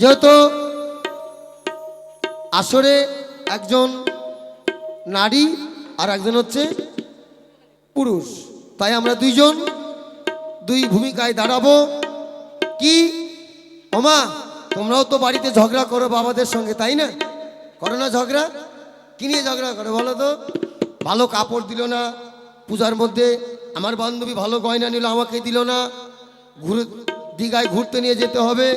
যেহেতু আসরে একজন নারী আর একজন হচ্ছে পুরুষ, তাই আমরা দুইজন দুই ভূমিকায় দাঁড়াবো। কি ওমা, তোমরাও তো বাড়িতে ঝগড়া করো বাবাদের সঙ্গে, তাই না? করো না ঝগড়া? কি নিয়ে ঝগড়া করো বলো তো? ভালো কাপড় দিল না পূজার মধ্যে, আমার বান্ধবী ভালো গয়না নিল আমাকে দিল না, দীঘায় ঘুরতে নিয়ে যেতে হবে,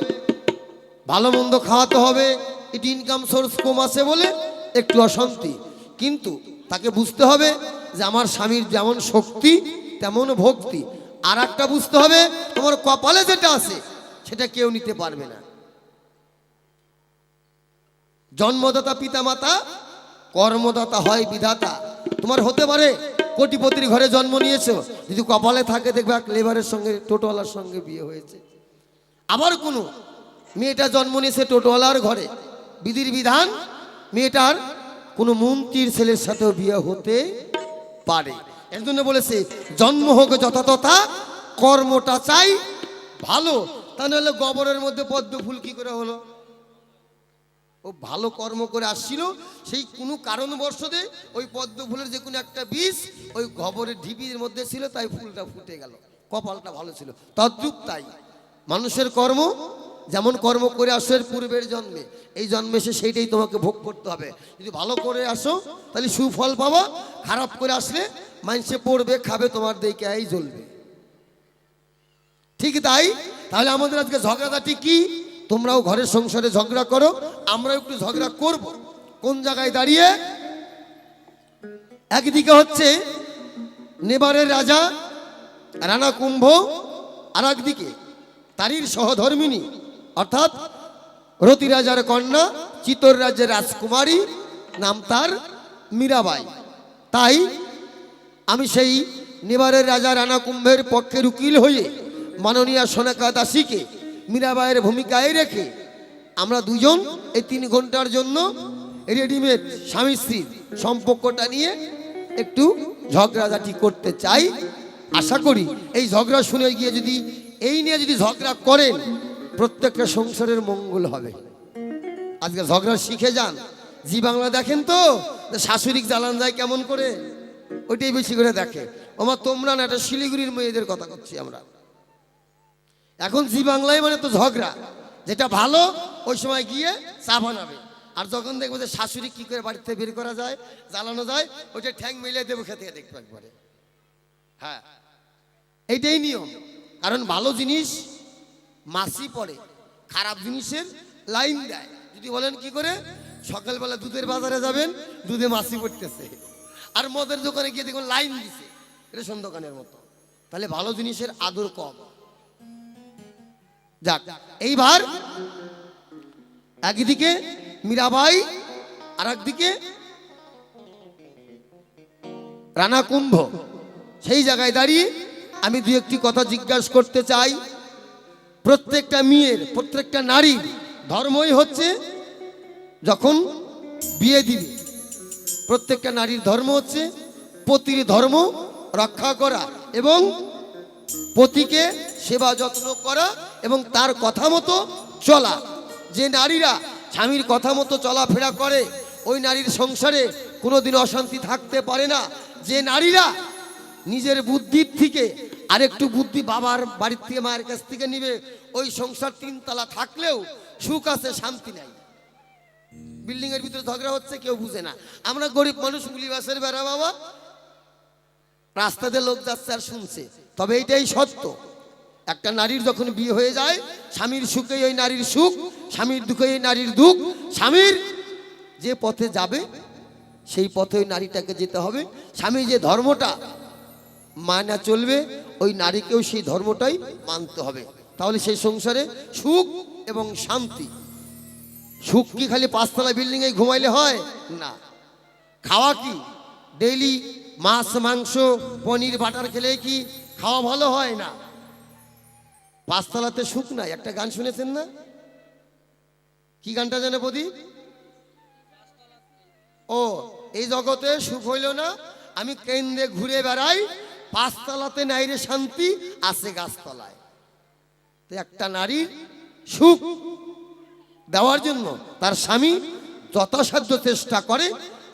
ভালো মন্দ খাওয়াতে হবে, এটি ইনকাম সোর্স কম আছে বলে একটু অশান্তি। কিন্তু তাকে বুঝতে হবে যে আমার স্বামীর যেমন শক্তি তেমন ভক্তি। আর একটা বুঝতে হবে, তোমার কপালে যেটা আছে সেটা কেউ নিতে পারবে না। জন্মদাতা পিতামাতা, কর্মদাতা হয় বিধাতা। তোমার হতে পারে কোটিপতির ঘরে জন্ম নিয়েছো, যদি কপালে থাকে দেখবে এক লেবারের সঙ্গে, টোটোওয়ালার সঙ্গে বিয়ে হয়েছে। আবার কোনো মেয়েটা জন্ম নিয়েছে টোটোওয়ালার ঘরে, বিধির বিধান মেয়েটার কোনো মন্ত্রীর ছেলের সাথেও বিয়ে হতে পারে। এর জন্য বলেছে জন্ম হোক যথাতথা, কর্মটা চাই ভালো। তা নাহলে গোবরের মধ্যে পদ্ম ফুল কি করে হলো? ও ভালো কর্ম করে আসছিল, সেই কোনো কারণবশতে ওই পদ্ম ফুলের যে কোনো একটা বীজ ওই গোবরের ঢিপির মধ্যে ছিল, তাই ফুলটা ফুটে গেল, কপালটা ভালো ছিল। তদ্রূপ তাই মানুষের কর্ম, যেমন কর্ম করে আসো এর পূর্বের জন্মে, এই জন্মে এসে সেইটাই তোমাকে ভোগ করতে হবে। যদি ভালো করে আসো তাহলে সুফল পাবা, খারাপ করে আসলে মানুষে পড়বে, খাবে, তোমার দিকেই জ্বলবে। ঠিক তাই। তাহলে আমাদের আজকে ঝগড়াঝাটি কি? তোমরাও ঘরের সংসারে ঝগড়া করো, আমরাও একটু ঝগড়া করব। কোন জায়গায় দাঁড়িয়ে? একদিকে হচ্ছে নেবারের রাজা রানা কুম্ভ, আর একদিকে তারই সহধর্মিনী অর্থাৎ রতি রাজার কন্যা, চিতর রাজ্যের রাজকুমারী, নাম তার মীরাবাই। তাই আমি সেই নেবারের রাজা রানা কুম্ভের পক্ষের উকিল হয়ে মাননীয়া সোনাকা দাসীকে মীরাবাইয়ের ভূমিকায় রেখে আমরা দুজন এই 3 ঘন্টার জন্য রেডিমেড স্বামী স্ত্রীর সম্পর্কটা নিয়ে একটু ঝগড়াঝাটি করতে চাই। আশা করি এই ঝগড়া শুনে গিয়ে যদি এই নিয়ে যদি ঝগড়া করেন, প্রত্যেকটা সংসারের মঙ্গল হবে। আজকে ঝগড়া শিখে যান। জি বাংলা দেখেন তো, শাশুড়ি জ্বালান যায় কেমন করে, ওইটাই বেশি করে দেখে। আমার তোমরা না, এটা শিলিগুড়ির মেয়েদের কথা করছি আমরা। এখন জি বাংলায় মানে তো ঝগড়া, যেটা ভালো ওই সময় গিয়ে চা বানাবে, আর যখন দেখবো যে শাশুড়ি কি করে বাড়িতে বের করা যায়, জ্বালানো যায়, ওইটা ঠ্যাং মিলিয়ে দেবো খেতে দেখবো একবারে। হ্যাঁ, এইটাই নিয়ম। কারণ ভালো জিনিস মাসি পড়ে, খারাপ জিনিসের লাইন দেয়। যদি বলেন কি করে, সকালবেলা দুধের বাজারে যাবেন, দুধে মাসি পড়তেছে, আর মদের দোকানে গিয়ে দেখুন লাইন দিছে রেশন দোকানের মতো, তাহলে ভালো জিনিসের আদর কম। যাক, এইবার একদিকে মীরাবাই আর একদিকে রানা কুম্ভ, সেই জায়গায় দাঁড়িয়ে আমি দু একটি কথা জিজ্ঞাসা করতে চাই। প্রত্যেকটা মেয়ের, প্রত্যেকটা নারীর ধর্মই হচ্ছে যখন বিয়ে দিবে, প্রত্যেকটা নারীর ধর্ম হচ্ছে পতির ধর্ম রক্ষা করা এবং পতিকে সেবা যত্ন করা এবং তার কথা মতো চলা। যে নারীরা স্বামীর কথা মতো চলাফেরা করে ওই নারীর সংসারে কোনোদিন অশান্তি থাকতে পারে না। যে নারীরা নিজের বুদ্ধির থেকে আরেকটু বুদ্ধি বাবার বাড়ির থেকে, মায়ের কাছ থেকে নিবে, ওই সংসার 3 তলা থাকলেও সুখ আছে, শান্তি নাই। বিল্ডিং এর ভিতরে ঝগড়া হচ্ছে, কেউ বুঝে না। আমরা গরিব মানুষ, মুলিবাসের বেড়া বাবা, রাস্তাতে লোক যাচ্ছে আর শুনছে। তবে এইটাই সত্য, একটা নারীর যখন বিয়ে হয়ে যায়, স্বামীর সুখে ওই নারীর সুখ, স্বামীর দুঃখে ওই নারীর দুঃখ। স্বামীর যে পথে যাবে সেই পথে ওই নারীটাকে যেতে হবে। স্বামী যে ধর্মটা মানা চলবে, ওই নারীকেও সেই ধর্মটাই মানতে হবে। তাহলে সেই সংসারে সুখ এবং শান্তি। সুখ কি খালি 5 তলা বিল্ডিং এ ঘুমাইলে হয় না? খাওয়া কি ডেইলি মাছ মাংস পনির বাটার খেলে কি খাওয়া ভালো হয় না? 5 তলাতে সুখ নাই। একটা গান শুনেছেন না? কি গানটা জানে বদি? ও, এই জগতে সুখ হইল না, আমি কেন্দ্রে ঘুরে বেড়াই, 5 তলাতে নাই রে শান্তি, আছে গাছতলায়। তো একটা নারীর সুখ দেওয়ার জন্য তার স্বামী যথাসাধ্য চেষ্টা করে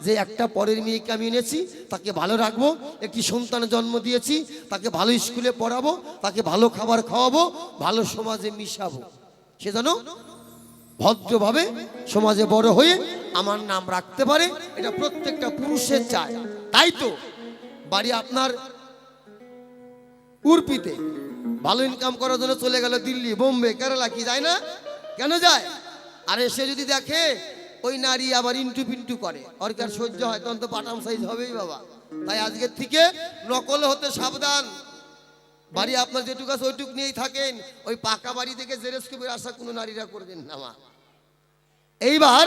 যে একটা পরের মেয়েকে আমি এনেছি, তাকে ভালো রাখবো, একটি সন্তান জন্ম দিয়েছি, তাকে ভালো স্কুলে পড়াবো, তাকে ভালো খাবার খাওয়াবো, ভালো সমাজে মিশাবো, সে যেন ভদ্রভাবে সমাজে বড় হয়ে আমার নাম রাখতে পারে। এটা প্রত্যেকটা পুরুষের চায়। তাই তো বাড়ি আপনার উর্পিতে ভালো ইনকাম করার জন্য চলে গেল দিল্লি, বোম্বে, কেরালা, কি যায় না? কেন যায়? আর এসে যদি দেখে ওই নারী আবার ইন্টু পিন্টু করে, ওর কার সহ্য হয়? তখন তো বাটাম সাইজ হবেই বাবা। তাই আজকের থেকে নকল হতে সাবধান। বাড়ি আপনার যেটুকু আছে ওইটুক নিয়েই থাকেন। ওই পাকা বাড়ি থেকে জেরেস কবির আশা কোনো নারীরা করবেন না মা। এইবার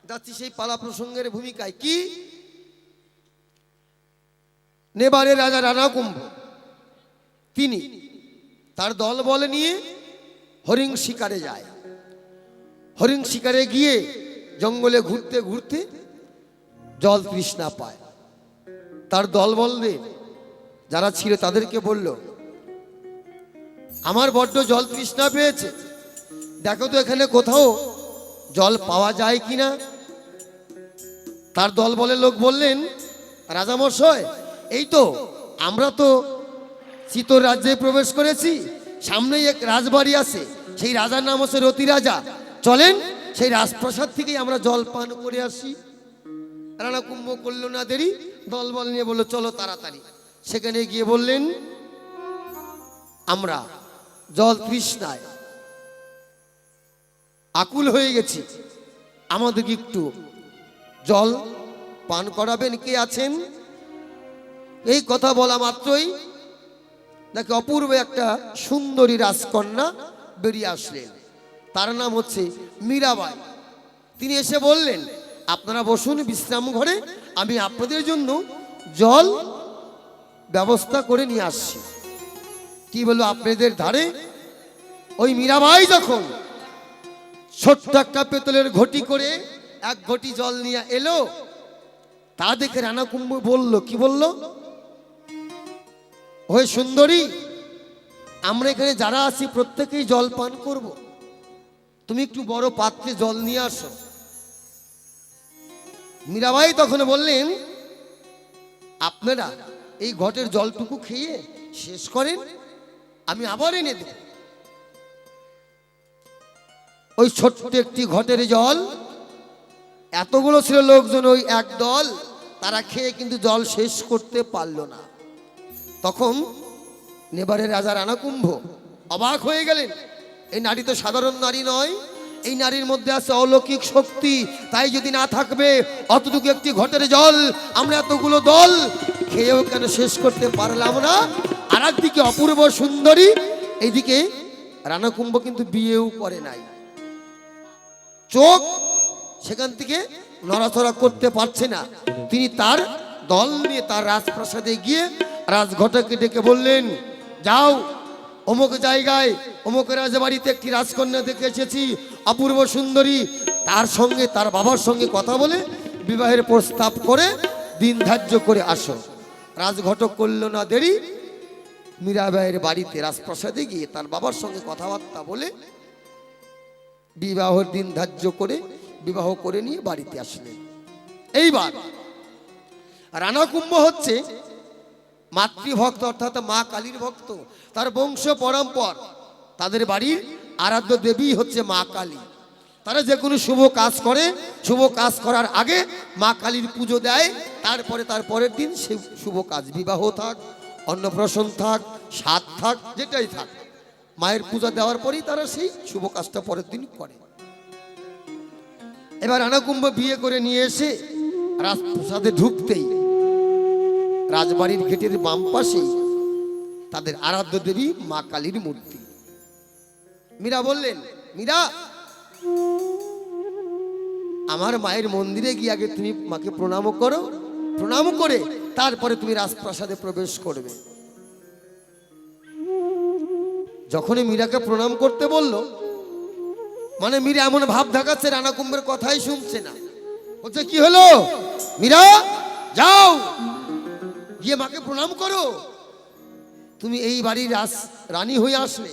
যাচ্ছি সেই পালা প্রসঙ্গের ভূমিকায়। কি? নেবারের রাজা রানা কুম্ভ, তিনি তার দল বলে নিয়ে হরিণ শিকারে যায়। হরিণ শিকারে গিয়ে জঙ্গলে ঘুরতে ঘুরতে জল তৃষ্ণা পায়। তার দল বললে যারা ছিল তাদেরকে বলল, আমার বড্ড জল তৃষ্ণা পেয়েছে, দেখো তো এখানে কোথাও জল পাওয়া যায় কিনা। তার দল বলে লোক বললেন, রাজামশাই, এই তো আমরা তো চিতর রাজ্যে প্রবেশ করেছি, সামনেই এক রাজবাড়ি আছে, সেই রাজার নাম হচ্ছে রতি রাজা, চলেন সেই রাজপ্রাসাদ থেকেই আমরা জল পান করে আসি। রানা কুম্ভ করলো না দেরি, দল বল নিয়ে বললো চলো তাড়াতাড়ি। সেখানে গিয়ে বললেন, আমরা জল তৃষ্ণায় আকুল হয়ে গেছি, আমাদেরকে একটু জল পান করাবেন, কে আছেন? এই কথা বলা মাত্রই নাকি অপূর্ব একটা সুন্দরী রাজকন্যা বেরিয়ে আসলেন। তার নাম হচ্ছে মীরাবাই। তিনি এসে বললেন, আপনারা বসুন বিশ্রাম ঘরে, আমি আপনাদের জন্য জল ব্যবস্থা করে নিয়ে আসছি। কি বললো, আপনাদের ধারে ওই মীরাবাই যখন ছোট্ট একটা পেতলের ঘটি করে এক ঘটি জল নিয়ে এলো, তা দেখে রানা কুম্ভ বলল, কি বলল, ওই সুন্দরী, আমরা এখানে যারা আছি প্রত্যেকেই জল পান করব, তুমি একটু বড় পাত্রে জল নিয়ে আসো। মীরাবাই তখন বললেন, আপনারা এই ঘটের জলটুকু খেয়ে শেষ করেন, আমি আবার এনে দেব। ওই ছোট্ট একটি ঘটের জল, এতগুলো ছিল লোকজন, ওই এক দল, তারা খেয়ে কিন্তু জল শেষ করতে পারল না। তখন নেবারের রাজা রানা কুম্ভ অবাক হয়ে গেলেন, এই নারী তো সাধারণ নারী নয়, এই নারীর মধ্যে আছে অলৌকিক শক্তি, তাই যদি না থাকবে অতটুকু একটি ঘটের জল আমরা এতগুলো দল খেয়েও কেন শেষ করতে পারলাম না। আর একদিকে অপূর্ব সুন্দরী, এইদিকে রানা কুম্ভ কিন্তু বিয়েও করে নাই, চোখ সেখান থেকে নড়াচড়া করতে পারছে না। তিনি তার দল নিয়ে তার রাজপ্রাসাদে গিয়ে রাজঘটককে ডেকে বললেন, যাও অমুক জায়গায় অমুক রাজবাড়িতে একটি রাজকন্যা দেখে এসেছি, অপূর্ব সুন্দরী, তার সঙ্গে তার বাবার সঙ্গে কথা বলে বিবাহের প্রস্তাব করে দিন ধার্য করে আসো। রাজঘটক করল না দেরি, মীরাবাইয়ের বাড়িতে রাজপ্রাসাদে গিয়ে তার বাবার সঙ্গে কথাবার্তা বলে বিবাহের দিন ধার্য করে বিবাহ করে নিয়ে বাড়িতে আসলেন। এইবার রানা কুম্ভ হচ্ছে মাতৃভক্ত, অর্থাৎ মা কালীর ভক্ত, তার বংশ পরম্পর, তাদের বাড়ির আরাধ্য দেবী হচ্ছে মা কালী। তারা যে কোনো শুভ কাজ করে, শুভ কাজ করার আগে মা কালীর পুজো দেয়, তারপরে তার পরের দিন সে শুভ কাজ, বিবাহ থাক, অন্নপ্রাশন থাক, সাধ থাক, যেটাই থাক, মায়ের পূজা দেওয়ার পরেই তারা সেই শুভ কাজটা পরের দিন করে। এবার রানা কুম্ভ বিয়ে করে নিয়ে এসে রাজপ্রাসাদে ঢুকতেই রাজবাড়ির গেটের বাম পাশেই তাদের আরাধ্য দেবী মা কালীর মূর্তি। মীরা বললেন, মীরা, আমার মায়ের মন্দিরে গিয়ে আগে তুমি মাকে প্রণাম করো, প্রণাম করে তারপরে তুমি রাজপ্রাসাদে প্রবেশ করবে। যখনই মীরাকে প্রণাম করতে বলল, মানে মীরা এমন ভাব দেখাচ্ছে রানা কুম্ভের কথাই শুনছে না। বলছে, কি হলো মীরা, যাও গিয়ে মাকে প্রণাম করো, তুমি এই বাড়ির রানী হয়ে আসলে,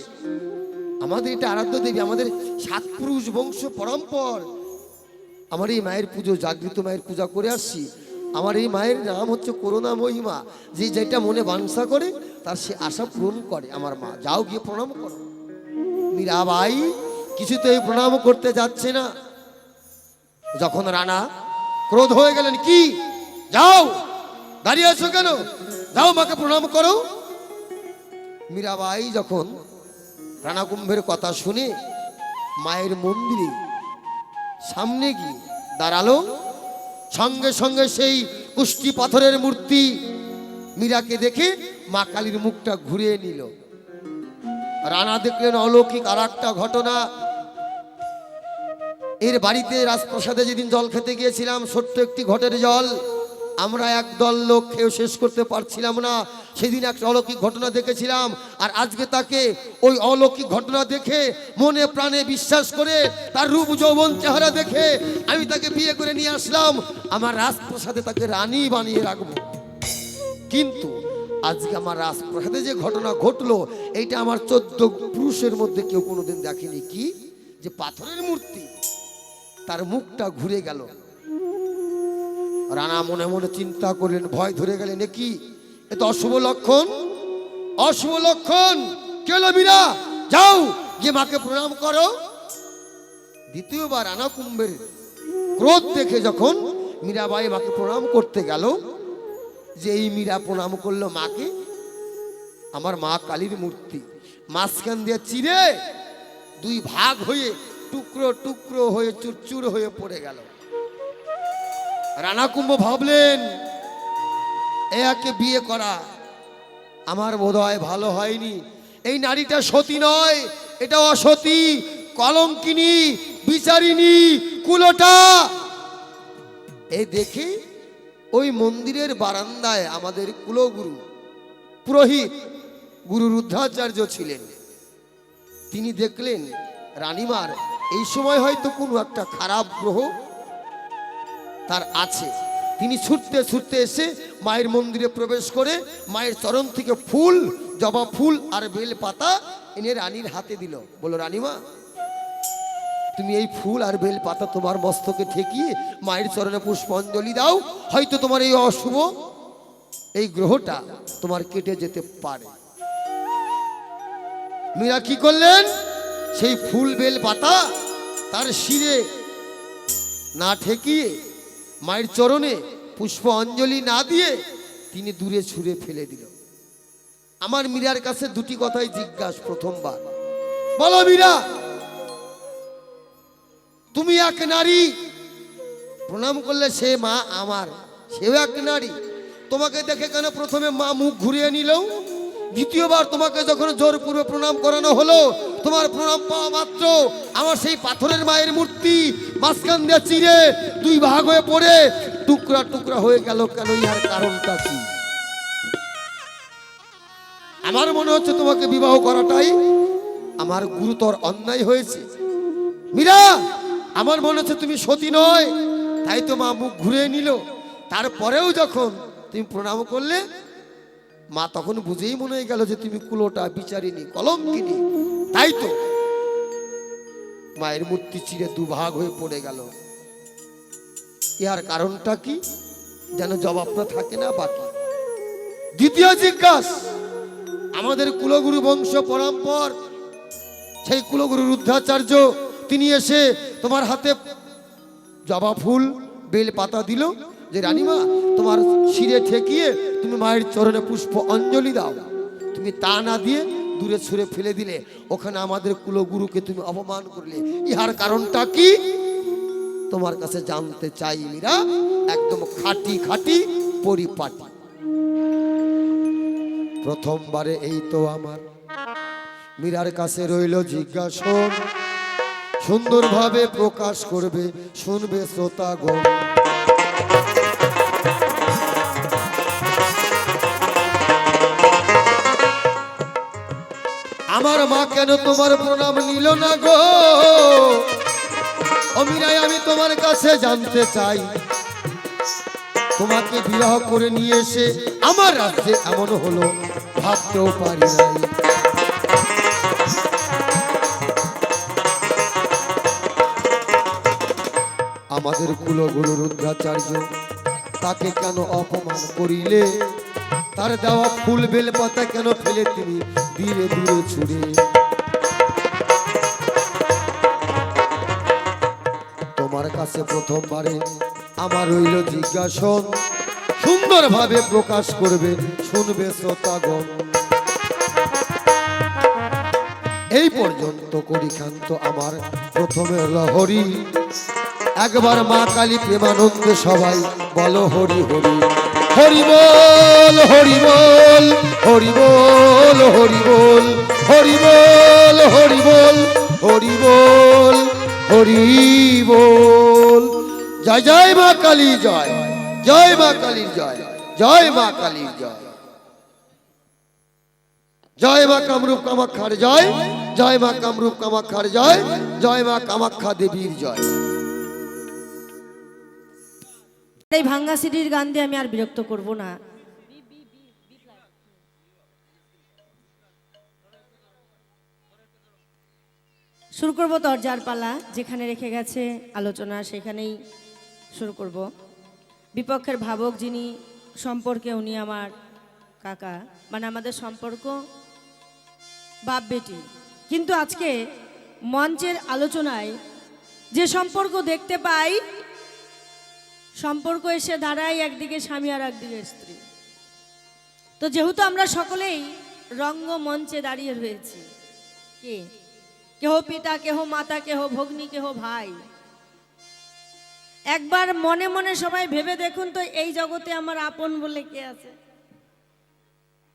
আমাদের এটা আরাধ্য দেবী, আমাদের সাত পুরুষ বংশ পরম্পর। আমার এই মায়ের পুজো, জাগৃত মায়ের পূজা করে আসছি। আমার এই মায়ের নাম হচ্ছে করুণা মহিমা। যে যেটা মনে বাঞ্ছা করে তার সে আশা পূরণ করে আমার মা। যাও গিয়ে প্রণাম করো। মীরাবাই কিছুতেই প্রণাম করতে যাচ্ছে না। যখন রানা ক্রোধ হয়ে গেলেন, কি যাও, দাঁড়িয়ে আছো কেন, যাও মাকে প্রণাম করো। মীরাবাই যখন রানা কুম্ভের কথা শুনে মায়ের মন্দিরে সামনে গিয়ে দাঁড়ালো, সঙ্গে সঙ্গে সেই কুষ্টি পাথরের মূর্তি মীরাকে দেখে মা কালীর মুখটা ঘুরিয়ে নিল। রানা দেখলেন অলৌকিক আর একটা ঘটনা। এর বাড়িতে রাজপ্রাসাদে যেদিন জল খেতে গিয়েছিলাম, ছোট্ট একটি ঘটের জল, আমরা একদল লোক খেয়ে শেষ করতে পারছিলাম না। সেদিন একটা অলৌকিক ঘটনা দেখেছিলাম, আর আজকে তাকে ওই অলৌকিক ঘটনা দেখে মনে প্রাণে বিশ্বাস করে তার রূপ যৌবন চেহারা দেখে আমি তাকে বিয়ে করে নিয়ে আসলাম। আমার রাজপ্রাসাদে তাকে রানী বানিয়ে রাখবো। কিন্তু আজকে আমার রাজপ্রাসাদে যে ঘটনা ঘটলো, এইটা আমার 14 পুরুষের মধ্যে কেউ কোনোদিন দেখেনি। কি যে পাথরের মূর্তি, তার মুখটা ঘুরে গেল। রানা মনে মনে চিন্তা করলেন, ভয় ধরে গেলেন, কি এ তো অশুভ লক্ষণ, অশুভ লক্ষণ। কেন মীরা, যাও গিয়ে মাকে প্রণাম করো। দ্বিতীয়বার রানা কুম্ভের ক্রোধ দেখে যখন মীরাবাই মাকে প্রণাম করতে গেল, যে এই মীরা প্রণাম করলো মাকে, আমার মা কালীর মূর্তি মাঝখান দিয়ে চিরে দুই ভাগ হয়ে টুকরো টুকরো হয়ে চুরচুর হয়ে পড়ে গেল। রানা কুম্ভ ভাবলেন, একে বিয়ে করা আমার বোধহয় ভালো হয়নি। এই নারীটা সতী নয়, এটা অসতী, কলঙ্কিনী, বিচারিণী, কুলটা। এই দেখে ওই মন্দিরের বারান্দায় আমাদের কুলগুরু পুরোহিত গুরু রুদ্রাচার্য ছিলেন। তিনি দেখলেন রানীমার এই সময় হয়তো কোনো একটা খারাপ গ্রহ তার আছে। তিনি ছুটতে ছুটতে এসে মায়ের মন্দিরে প্রবেশ করে মায়ের চরণ থেকে ফুল, জবা ফুল আর বেল পাতা এনে রানীর হাতে দিল। বলো, রানীমা, তুমি এই ফুল আর বেল পাতা তোমার মস্তকে ঠেকিয়ে মায়ের চরণে পুষ্পাঞ্জলি দাও, হয়তো তোমার এই অশুভ এই গ্রহটা তোমার কেটে যেতে পারে। মীরা কি করলেন, সেই ফুল বেল পাতা তার শিরে না ঠেকিয়ে মায়ের চরণে পুষ্প অঞ্জলি না দিয়ে তিনি দূরে ছুঁড়ে ফেলে দিল। আমার মীরার কাছে দুটি কথাই জিজ্ঞাসা প্রথমবার, বলো মীরা, তুমি এক নারী, প্রণাম করলে সে মা আমার, সেও এক নারী, তোমাকে দেখে কেন প্রথমে মা মুখ ঘুরিয়ে নিল? দ্বিতীয়বার তোমাকে যখন জোরপূর্বক প্রণাম করানো হলো, তোমার প্রণাম পাওয়া মাত্র আমার সেই পাথরের মায়ের মূর্তি মাঝখান দিয়ে চিরে দুই ভাগ হয়ে পড়ে টুকরা টুকরা হয়ে গেল কেন? ইহার কারণটা কি? আমার মনে হচ্ছে তোমাকে বিবাহ করাটাই আমার গুরুতর অন্যায় হয়েছে। মীরা, আমার মনে হচ্ছে তুমি সতী নয়, তাই তো মা মুখ ঘুরিয়ে নিল। তারপরেও যখন তুমি প্রণাম করলে, মা তখন বুঝেই মনে হয়ে গেল যে তুমি কুলোটা, বিচারিণী, কলঙ্কিনী। তাই তো মায়ের মূর্তি চিরে দুভাগ হয়ে পড়ে গেল। ইহার কারণটা কি যেন জবাবটা থাকে না বাকি। দ্বিতীয় জিজ্ঞাসা, আমাদের কুলগুরু বংশ পরম্পর সেই কুলগুরু রুদ্রাচার্য তিনি এসে তোমার হাতে জবা ফুল বেল পাতা দিল যে রানীমা, তোমার শিরে ঠেকিয়ে তুমি মায়ের চরণে পুষ্প অঞ্জলি দাও। তুমি তা না দিয়ে দূরে ছুঁড়ে ফেলে দিলে, ওখানে আমাদের কুলগুরুকে তুমি অপমান করলে। ইহার কারণটা কি তোমার কাছে জানতে চাই মীরা, একদম খাঁটি খাঁটি পরিপাটি। প্রথমবারে এই তো আমার মীরার কাছে রইল জিজ্ঞাসা, সুন্দরভাবে প্রকাশ করবে, শুনবে শ্রোতাগণ। আমার মা কেন তোমার প্রণাম নিল না গো? ও মীরাই, আমি তোমার কাছে জানতে চাই, তোমাকে বিবাহ করে নিয়ে এসে আমার রাজ্যে এমন হলো ভাবতেও পারি নাই। আমাদের কুলগুরু রুদ্রাচার্য, তাকে কেন অপমান করিলে? তার দেওয়া ফুল বেল পাতা কেন ফেলে তুমি দূরে দূরে ছুড়ে? তোমার কাছে প্রথমবারে আমার হইল জিজ্ঞাসন, সুন্দরভাবে প্রকাশ করবে, শুনবে শ্রোতাগণ। এই পর্যন্ত করি ক্ষান্ত আমার প্রথমে লহরী। একবার মা কালী প্রেমানন্দে সবাই বলো হরি হরি। হরি বল হরি বল হরি বল হরি বল হরি বল হরি বল হরি বল হরি বল। জয় জয় মা কালী জয়, জয় মা কালীর জয়, জয় মা কালীর জয়, জয় মা কামরূপ কামাখ্যার জয়, জয় মা কামরূপ কামাখ্যার জয়, জয় মা কামাখ্যা দেবীর জয়। এই ভাঙ্গা সিটির গান দিয়ে আমি আর বিরক্ত করব না। শুরু করব দরজার পালা, যেখানে রেখে গেছে আলোচনা সেখানেই শুরু করব। বিপক্ষের ভাবক যিনি সম্পর্কে, উনি আমার কাকা, মানে আমাদের সম্পর্ক বাপ বেটি। কিন্তু আজকে মঞ্চের আলোচনায় যে সম্পর্ক দেখতে পাই, সম্পর্ক এসে দাঁড়ায় একদিকে স্বামী আর একদিকে স্ত্রী। তো যেহেতু আমরা সকলেই রঙ্গমঞ্চে দাঁড়িয়ে রয়েছি, কে কেহ পিতা, কেহ মাতা, কেহ ভগ্নী, কেহ ভাই। একবার মনে মনে সবাই ভেবে দেখুন তো, এই জগতে আমার আপন বলে কে আছে?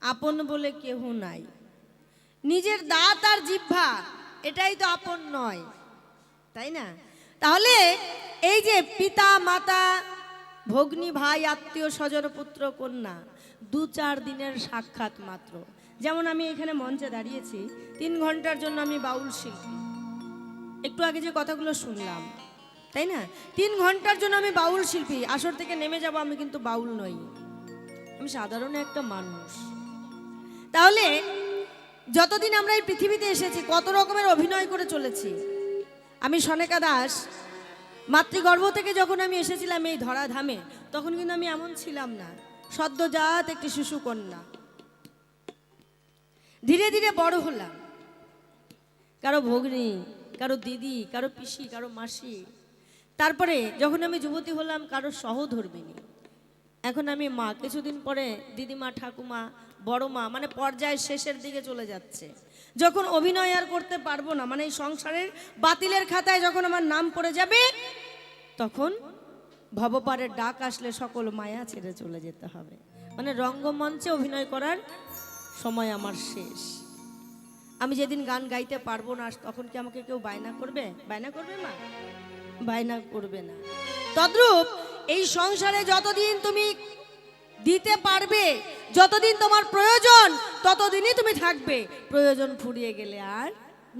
আপন বলে কেহ নাই। নিজের দাঁত আর জিহ্বা, এটাই তো আপন নয়, তাই না? তাহলে এই যে পিতা মাতা, ভগ্নী, ভাই, আত্মীয় স্বজন, পুত্র কন্যা, 2-4 দিনের সাক্ষাৎ মাত্র। যেমন আমি এখানে মঞ্চে দাঁড়িয়েছি 3 ঘন্টার জন্য, আমি বাউল শিল্পী। একটু আগে যে কথাগুলো শুনলাম, তাই না? 3 ঘন্টার জন্য আমি বাউল শিল্পী। আসর থেকে নেমে যাব, আমি কিন্তু বাউল নই, আমি সাধারণ একটা মানুষ। তাহলে যতদিন আমরা এই পৃথিবীতে এসেছি কত রকমের অভিনয় করে চলেছি। আমি সনেকা দাস, মাতৃগর্ভ থেকে যখন আমি এসেছিলাম এই ধরাধামে, তখন কিন্তু আমি এমন ছিলাম না, সদ্যজাত একটি শিশু কন্যা। ধীরে ধীরে বড় হলাম, কারো ভগ্নী, কারো দিদি, কারো পিসি, কারো মাসি। তারপরে যখন আমি যুবতী হলাম, কারো সহধর্মিনী। এখন আমি মা, কিছুদিন পরে দিদিমা, ঠাকুমা, বড় মা, মানে পর্যায়ের শেষের দিকে চলে যাচ্ছে। যখন অভিনয় আর করতে পারবো না, মানে এই সংসারের বাতিলের খাতায় যখন আমার নাম পড়ে যাবে, তখন ভবপারের ডাক আসলে সকল মায়া ছেড়ে চলে যেতে হবে। মানে রঙ্গমঞ্চে অভিনয় করার সময় আমার শেষ। আমি যেদিন গান গাইতে পারবো না, তখন কি আমাকে কেউ বায়না করবে? বায়না করবে মা? বায়না করবে না। তদ্রূপ এই সংসারে যতদিন তুমি দিতে পারবে, যতদিন তোমার প্রয়োজন, ততদিনই তুমি থাকবে। প্রয়োজন ফুরিয়ে গেলে আর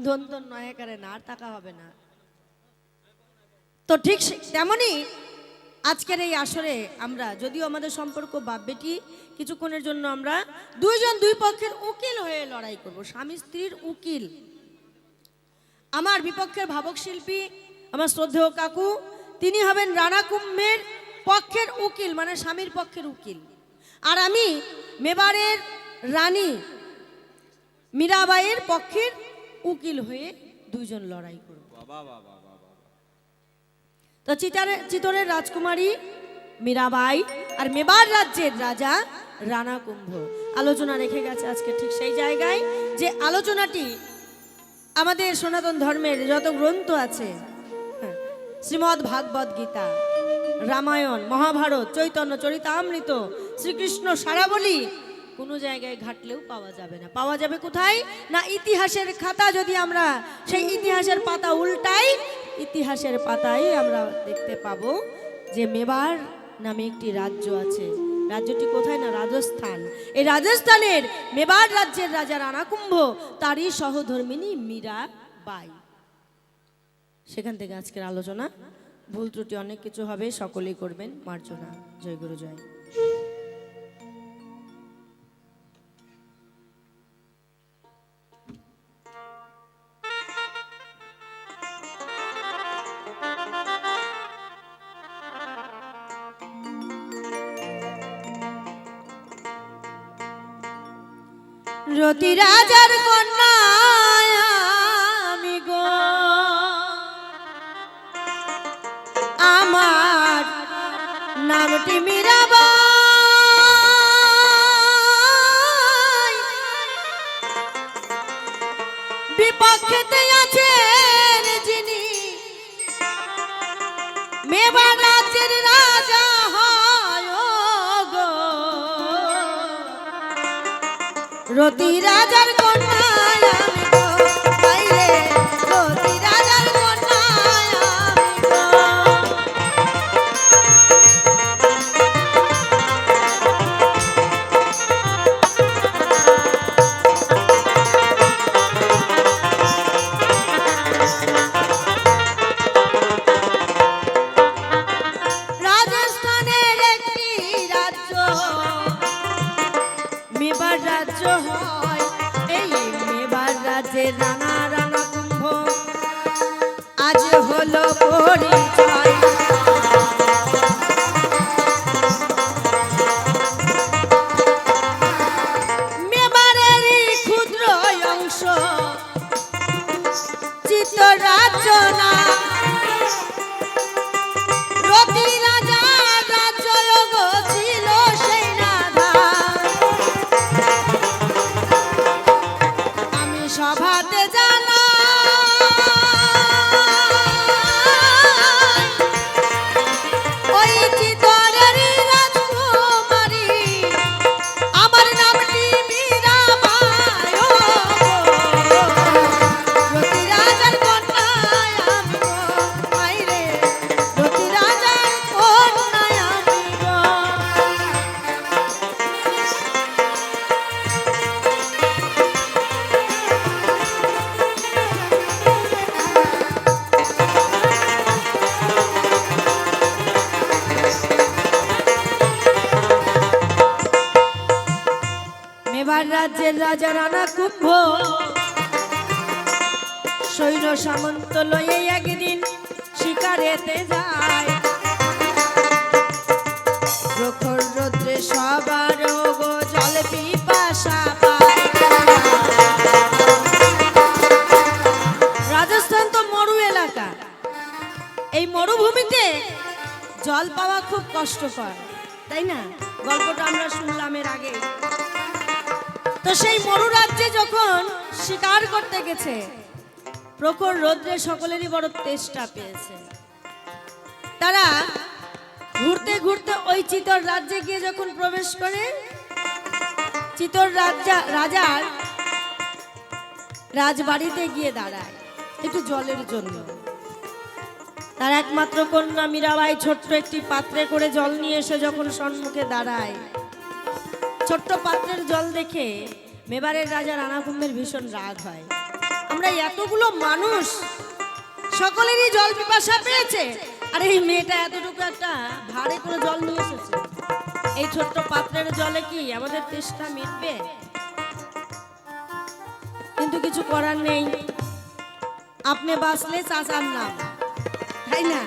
দন্ত নয়াকারে না, আর টাকা হবে না। তো ঠিক তেমনি আজকের এই আসরে আমরা, যদিও আমাদের সম্পর্ক বাপ বেটি, কিছুক্ষণের জন্য আমরা দুইজন দুই পক্ষের উকিল হয়ে লড়াই করব, স্বামী স্ত্রীর উকিল। আমার বিপক্ষের ভাবক শিল্পী, আমার শ্রদ্ধেয় কাকু, তিনি হবেন রানা কুম্ভের পক্ষের উকিল, মানে স্বামীর পক্ষের উকিল। আর আমি মেবারের রানী মীরাবাইয়ের পক্ষের উকিল হয়ে দুইজন লড়াই করব। তো চিতরের রাজকুমারী মীরাবাই আর মেবার রাজ্যের রাজা রানা কুম্ভ আলোচনা রেখে গেছে আজকে ঠিক সেই জায়গায়, যে আলোচনাটি আমাদের সনাতন ধর্মের যত গ্রন্থ আছে, শ্রীমদ্ ভাগবত গীতা, রামায়ণ, মহাভারত, চৈতন্য চরিতামৃত, শ্রীকৃষ্ণ সারাবলি, কোনো জায়গায় ঘাটলেও পাওয়া যাবে না। পাওয়া যাবে কোথায়? না ইতিহাসের খাতা। যদি আমরা সেই ইতিহাসের পাতা উল্টাই, ইতিহাসের পাতায় আমরা দেখতে পাবো যে মেবার নামে একটি রাজ্য আছে। রাজ্যটি কোথায়? না রাজস্থান। এই রাজস্থানের মেবার রাজ্যের রাজা রানা কুম্ভ, তারই সহধর্মিনী মীরাবাই। সেখান থেকে আজকের আলোচনা। ভুল ত্রুটি অনেক কিছু হবে, সকলেই করবেন মার্জনা। জয় গুরু জয়। রতি রাজার কন্যা আমি গো, আমার নামটি মীরাবাই, বিপক্ষেতে আছেন যিনি মেবার রাজ্যের রাজা হয় গো। রতি রাজার কন্যা আমি গো, আইরে রতি রাজার কন্যা আমি গো। রাজস্থানের একটি রাজ্য মেবার রাজ্য হয়, এই মেবার রাজ্যের রানা রানা কুম্ভ আজ হলো পরিচয়। মেবারেরই ক্ষুদ্র অংশ চিত্ত রাজ্য না, রতি রাজার রাজ্য গো ছিল সেই রাধা। আমি সভাতে জানা ওই চিতরেরই রাজকুমারী, আমার নামটি মীরাবাই ও গো। রতি রাজার কন্যা আমি গো, আইরে রতি রাজার কন্যা আমি গো। মেবার রাজ্যের রাজা রানা কুম্ভ সৈন্য সামন্ত লয়ে একদিন শিকারেতে যায়। প্রখর রৌদ্রে সবার গো জল পিপাসা পায়। রাজস্থান তো মরু এলাকা, এই মরুভূমিতে জল পাওয়া খুব কষ্টকর, তাই না? গল্পটা আমরা শুনলাম এর আগে। তো সেই মরু রাজ্যে যখন শিকার করতে গেছে, প্রখর রৌদ্রে সকলেরই বড় তেষ্টা পেয়েছে। তারা ঘুরতে ঘুরতে ওই চিতর রাজ্যে গিয়ে যখন প্রবেশ করে, চিতর রাজার রাজবাড়িতে গিয়ে দাঁড়ায় একটু জলের জন্য। তার একমাত্র কন্যা মীরাবাই ছোট্ট একটি পাত্রে করে জল নিয়ে এসে যখন সম্মুখে দাঁড়ায়, ছোট্ট পাত্রের জল দেখে মেবারের রাজা রানা কুম্ভের ভীষণ রাগ হয়। আমরা এতগুলো মানুষ, সকলেরই জল পিপাসা পেয়েছে, আর এই মেয়েটা এতটুকু একটা ভাড়ে করে জল নিয়ে এসেছে, এই ছোট্ট পাত্রের জলে কি আমাদের তেষ্টা মিটবে? কিন্তু কিছু করার নেই, আপনি বাঁচলে চাচার নাম, তাই না?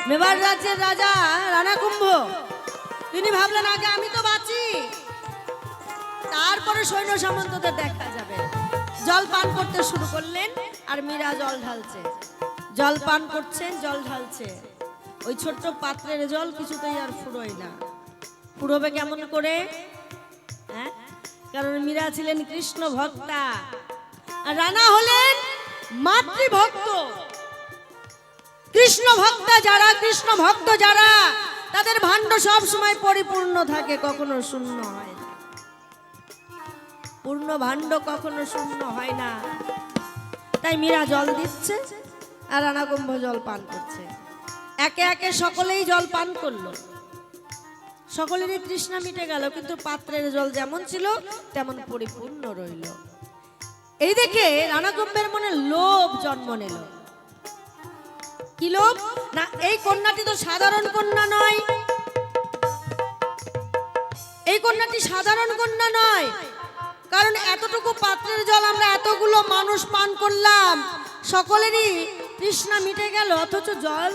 মেবার রাজ্যের রাজা রানা কুম্ভ তিনি ভাবলেন আগে আমি তো বাঁচি, তারপরে সৈন্য সামন্তদের দেখা যাবে। জল পান করতে শুরু করলেন, আর মীরা জল ঢালছে, জল পান করছেন, জল ঢালছে। ওই ছোট্ট পাত্রের জল কিছুতেই আর ফুরোয় না। ফুরোবে কেমন করে? হ্যাঁ, কারণ মীরা ছিলেন কৃষ্ণ ভক্তা, আর রানা হলেন মাতৃভক্ত। কৃষ্ণ ভক্তা যারা, কৃষ্ণ ভক্ত যারা, তাদের ভাণ্ড সব সময় পরিপূর্ণ থাকে, কখনো শূন্য হয় না। পূর্ণ ভাণ্ড কখনো শূন্য হয় না। তাই মীরা জল দিচ্ছে, আর রানা কুম্ভ জল পান করছে। একে একে সকলেই জল পান করলো, সকলেরই তৃষ্ণা মিটে গেল, কিন্তু পাত্রের জল যেমন ছিল তেমন পরিপূর্ণ রইল। এই দেখে রানা কুম্ভের মনে লোভ জন্ম নিল। কি লোভ? না, এই কন্যাটি তো সাধারণ কন্যা নয়, এই কন্যাটি সাধারণ কন্যা নয়। কারণ এতটুকু পাত্রের জল আমরা এতগুলো মানুষ পান করলাম, সকলেরই তৃষ্ণা মিটে গেল, অথচ জল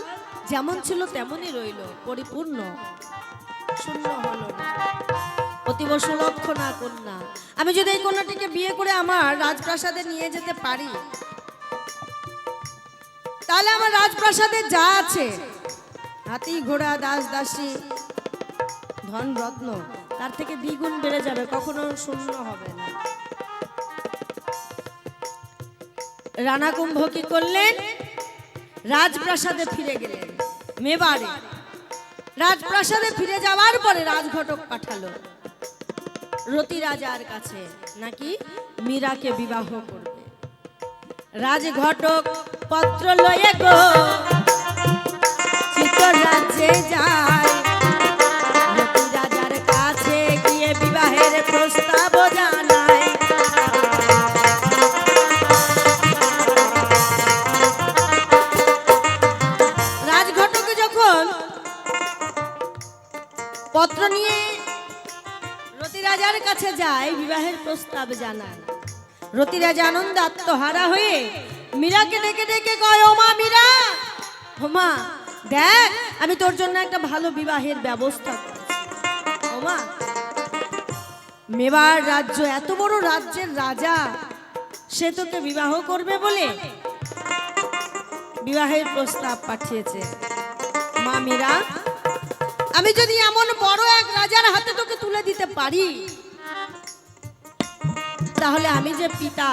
যেমন ছিল তেমনই রইল, পরিপূর্ণ, শূন্য হলো না। অতি অতীব সুলক্ষণা কন্যা। আমি যদি এই কন্যাটিকে বিয়ে করে আমার রাজপ্রাসাদে নিয়ে যেতে পারি, তাহলে আমার রাজপ্রাসাদে যা আছে, হাতি ঘোড়া দাস দাসী ধন রত্ন, তার থেকে দ্বিগুণ বেড়ে যাবে, কখনো শূন্য হবে না। রানা কুম্ভ কি করলেন? রাজপ্রাসাদে ফিরে গেলেন মেবারে। রাজপ্রাসাদে ফিরে যাওয়ার পরে রাজঘটক পাঠালো রতি রাজার কাছে, নাকি মীরাকে বিবাহ করবে। রাজঘটক পত্র লয়ে গো চিত্তর রাজ্যে যায়, রতি রাজার কাছে গিয়ে বিবাহের প্রস্তাব জানায়। রাজঘটক যখন পত্র নিয়ে রতি রাজার কাছে যায়, বিবাহের প্রস্তাব জানায়, রতি রাজা আনন্দে আত্মহারা হয়ে মীরাকে ডেকে ডেকে কয়, ও মা মীরা, ও মা দেখ, আমি তোর জন্য একটা ভালো বিবাহের ব্যবস্থা করেছি। ও মা, মেবার রাজ্য, এত বড় রাজ্যের রাজা, সে তোকে বিবাহ করবে বলে বিবাহের প্রস্তাব পাঠিয়েছে। মা মীরা, আমি যদি এমন বড় এক রাজার হাতে তোকে তুলে দিতে পারি, তাহলে আমি যে পিতা,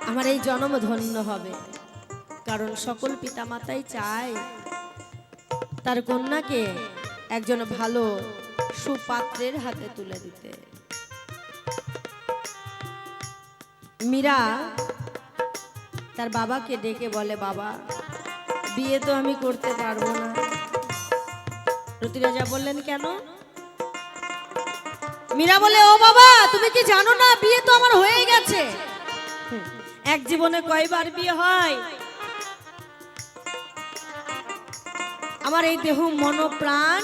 আমার এই জন্ম ধন্য হবে। কারণ সকল পিতা মাতাই চায় তার কন্যাকে একজন ভালো সুপাত্রের হাতে তুলে দিতে। মীরা তার বাবাকে ডেকে বলে, বাবা, বিয়ে তো আমি করতে পারবো না। রতি রাজা বললেন, কেন? মীরা বলে, ও বাবা, তুমি কি জানো না, বিয়ে তো আমার হয়ে গেছে। এক জীবনে কয়বার বিয়ে হয়? আমার এই দেহ মন প্রাণ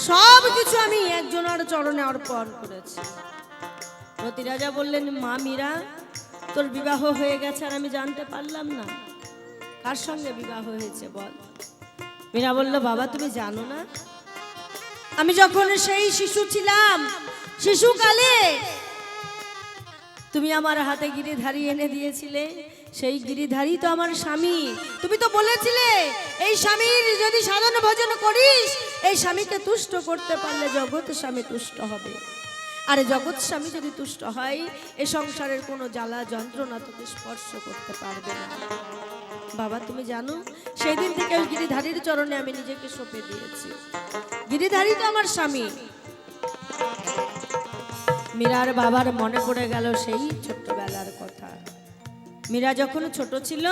সব কিছু আমি একজনের চরণে অর্পণ করেছি। রতি রাজা বললেন, মা মীরা, তোর বিবাহ হয়ে গেছে আর আমি জানতে পারলাম না, কার সঙ্গে বিবাহ হয়েছে বল। মীরা বলল, বাবা, তুমি জানো না, আমি যখন সেই শিশু ছিলাম, শিশুকালে তুমি আমার হাতে গিরিধারী এনে দিয়েছিলে, সেই গিরিধারী তো আমার স্বামী। তুমি তো বলেছিলে, এই স্বামীর যদি সাধন ভজন করিস, এই স্বামীকে তুষ্ট করতে পারলে জগৎ স্বামী তুষ্ট হবে। আর জগৎ স্বামী যদি তুষ্ট হয়, এই সংসারের কোনো জ্বালা যন্ত্রণা তোকে স্পর্শ করতে পারবে না। বাবা, তুমি জানো, সেই দিন থেকে ওই গিরিধারীর চরণে আমি নিজেকে সঁপে দিয়েছি। গিরিধারী তো আমার স্বামী। মীরার বাবার মনে পড়ে গেল সেই ছোট্টবেলার কথা। মীরা যখন ছোট ছিল,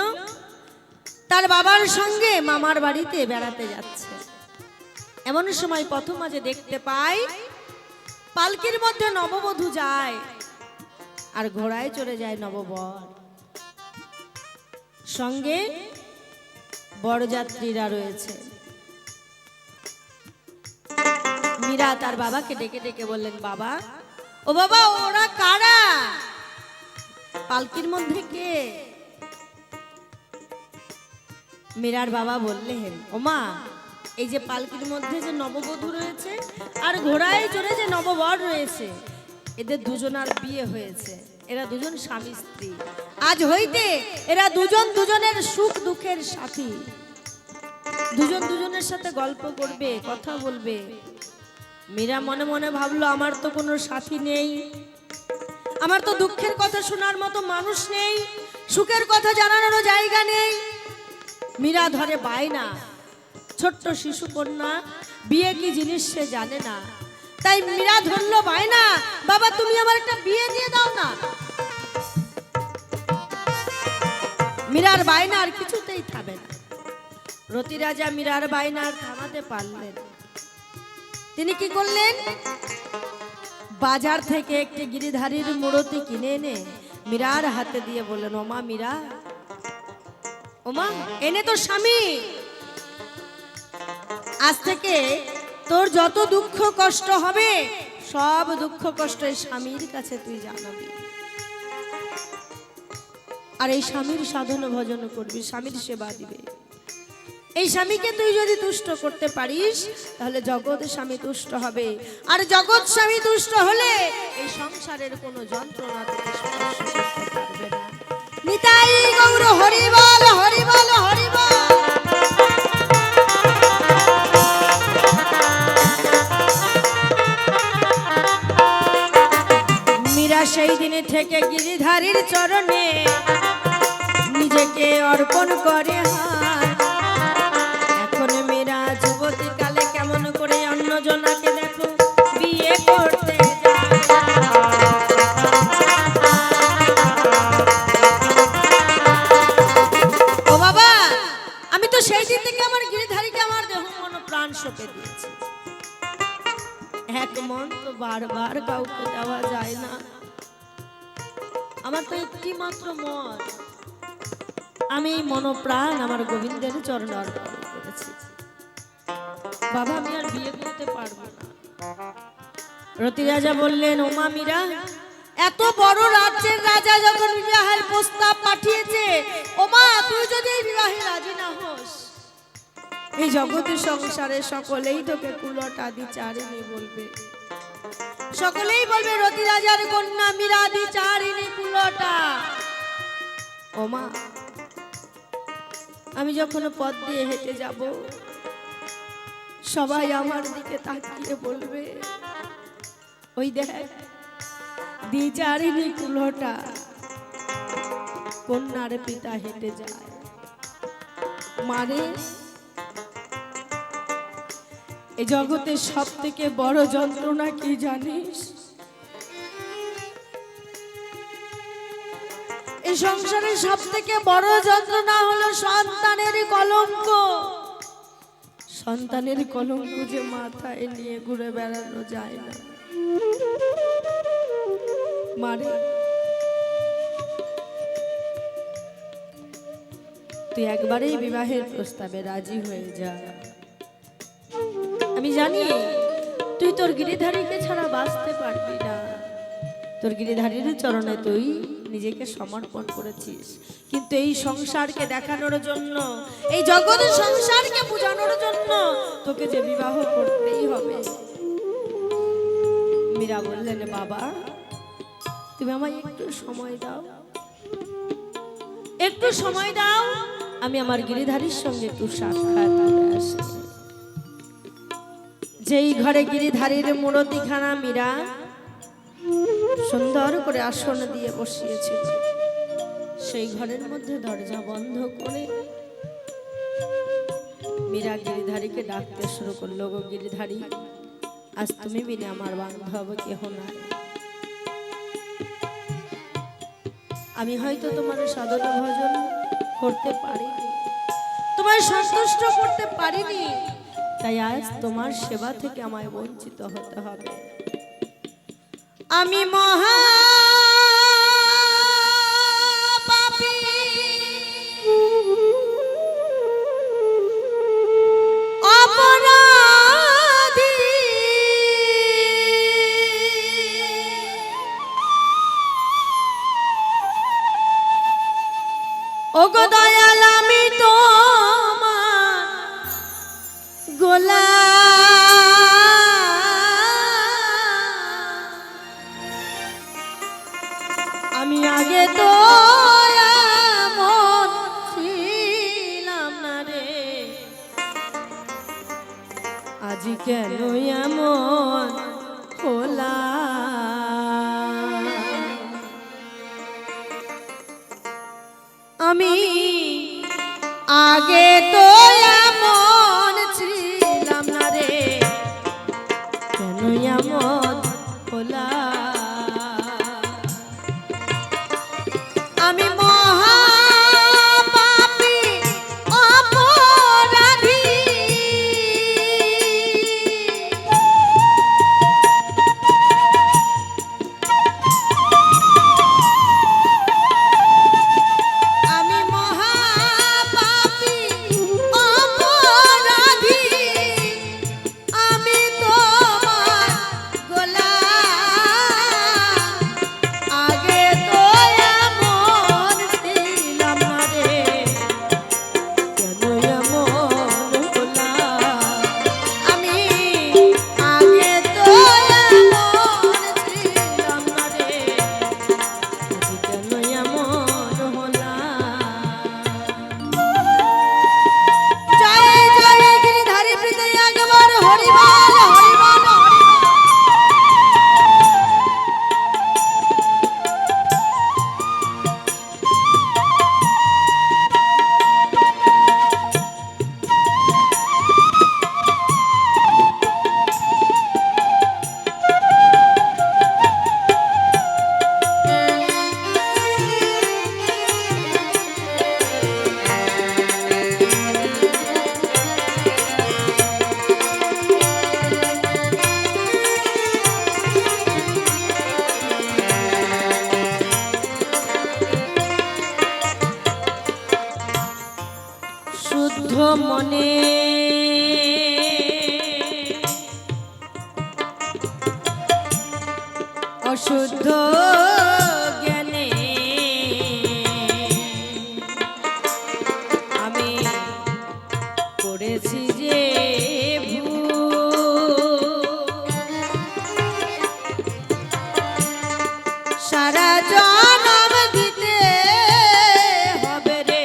তার বাবার সঙ্গে মামার বাড়িতে বেড়াতে যাচ্ছে। এমন সময় পথ মাঝে দেখতে পাই পালকির মধ্যে নববধূ যায়, আর ঘোড়ায় চড়ে যায় নববর, সঙ্গে বরযাত্রীরা রয়েছে। মীরা তার বাবাকে ডেকে ডেকে বললেন, বাবা, ও বাবা, ওরা কারা? পালকির মধ্যে কে? মীরার বাবা বললেন, ওমা, এই যে পালকির মধ্যে যে নববধূ রয়েছে আর ঘোড়ায় চড়ে যে নববর রয়েছে, এদের দুজনার বিয়ে হয়েছে। এরা দুজন স্বামী স্ত্রী। আজ হইতে এরা দুজন দুজনের সুখ দুঃখের সাথী। দুজন দুজনের সাথে গল্প করবে, কথা বলবে। মীরা মনে মনে ভাবলো, আমার তো কোনো সাথী নেই, আমার তো দুঃখের কথা শোনার মতো মানুষ নেই, সুখের কথা জানানোর জায়গা নেই। মীরা ধরে বায়না, ছোট্ট শিশু কন্যা, বিয়ে কি জিনিস সে জানে না। তাই মীরা ধরলো বায়না, বাবা, তুমি আমার একটা বিয়ে দিয়ে দাও না। মীরার বায়না আর কিছুতেই থামে না। রতি রাজা মীরার বায়না আর থামাতে পারলেন। তিনি কি করলেন? বাজার থেকে একটি গিরিধারীর মূর্তি কিনে এনে মীরার হাতে দিয়ে বললেন, ওমা মীরা, ওমা, এনে তোর স্বামী, আজ থেকে তোর যত দুঃখ কষ্ট হবে, সব দুঃখ কষ্ট এই স্বামীর কাছে তুই জানাবি, আর এই স্বামীর সাধন ভজন করবি, স্বামীর সেবা দিবে। এই স্বামীকে তুই যদি তুষ্ট করতে পারিস তাহলে জগৎ স্বামী তুষ্ট হবে, আর জগৎ স্বামী তুষ্ট হলে এই সংসারের কোনো যন্ত্রণা তোকে স্পর্শ করতে পারবে না। নিতাই গৌর হরি বল, হরি বল, হরি বল। মীরা সেই দিনে থেকে গিরিধারীর চরণে নিজেকে অর্পণ করে হার। এখন মীরা যুবতী কালে কেমন করে অন্যজনাকে দেখো বিয়ে করতে যায়। ও বাবা, আমি তো সেই দিন থেকে আমার গিরিধারীকে আমার দেহ মন প্রাণ সঁপে দিয়েছি। এক মন তো বারবার কাউকে দেওয়া যায় না, আমার তো একটি মাত্র মন, আমি মনপ্রাণ আমার গোবিন্দের চরণে অর্পণ করেছি। বাবা, আমি আর বিয়ে করতে পারবো না। রতি রাজা বললেন, ওমা মীরা, এত বড় রাজ্যের রাজা যখন বিবাহের প্রস্তাব পাঠিয়েছে, ওমা তুই যদি এই বিবাহে রাজি না হোস, এই জগতের সংসারে সকলেই তোকে কুলটা দ্বিচারিণী বলবে। সকলেই বলবে রতি রাজার কন্যা মীরা দ্বিচারিণী কুলটা। ওমা, আমি যখন পথ দিয়ে হেঁটে যাব, সবাই আমার দিকে তাকিয়ে বলবে, ওই দেখ দ্বিচারিণী কুলটা কন্যার পিতা হেঁটে যায়। মানে এই জগতের সব থেকে বড় যন্ত্রণা কি জানিস? এই সংসারের সব থেকে বড় যন্ত্রণা হলো সন্তানের কলঙ্ক। সন্তানের কলঙ্ক যে মাথায় নিয়ে ঘুরে বেড়ানো যায় না। মানে তুই একবারেই বিবাহের প্রস্তাবে রাজি হয়ে যা। আমি জানি তুই তোর গিরিধারীকে ছাড়া বাঁচতে পারবি না। তোর গিরিধারীর চরণে তুই নিজেকে সমর্পণ করেছিস, কিন্তু এই সংসারকে দেখানোর জন্য, এই জগতের সংসারকে বোঝানোর জন্য তোকে যে বিবাহ করতেই হবে। মীরা বললেন, বাবা তুমি আমায় একটু সময় দাও, একটু সময় দাও, আমি আমার গিরিধারীর সঙ্গে একটু সাক্ষাৎ করে আসি। যেই ঘরে গিরিধারীর মূরতিখানা মীরা সুন্দর করে আসন দিয়ে বসিয়েছিল, সেই ঘরের মধ্যে দরজা বন্ধ করে মীরা গিরিধারীকে ডাকতে শুরু করলো, গো গিরিধারী, আজ তুমি বিনে আমার বান্ধব কেহ না। আমি হয়তো তোমার সাধন ভজন করতে পারিনি, তোমায় সন্তুষ্ট করতে পারিনি, তাই আজ তোমার সেবা থেকে আমায় বঞ্চিত হতে হবে। আমি মহা পাপী, অপরাধী, ওগো দয়াল আমি তোমার গোলাম। আমি আগে তো এমন ছিলাম না রে, আজ কেন এমন হলাম। আমি আগে তো এমন ছিলাম না রে, কেন এমন হলাম। আমি মহা পাপী, অপরাধী, আমি মহা পাপী, হরি বল হরি বল হরি বল। শুদ্ধ মনে অশুদ্ধ জ্ঞানে আমি করেছি যে ভুল। সারা জনম দিতে হবে রে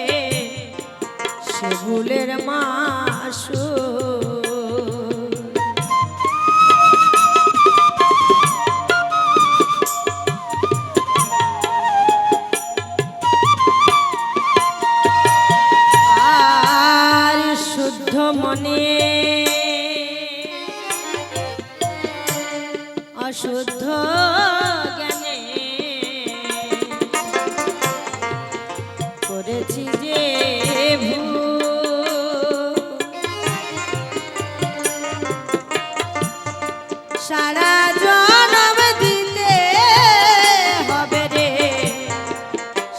সে ভুলের মাসুল। আর শুদ্ধ মনে অশুদ্ধ জ্ঞানে করেছি যে ভুল। সারা জনম দিতে হবে রে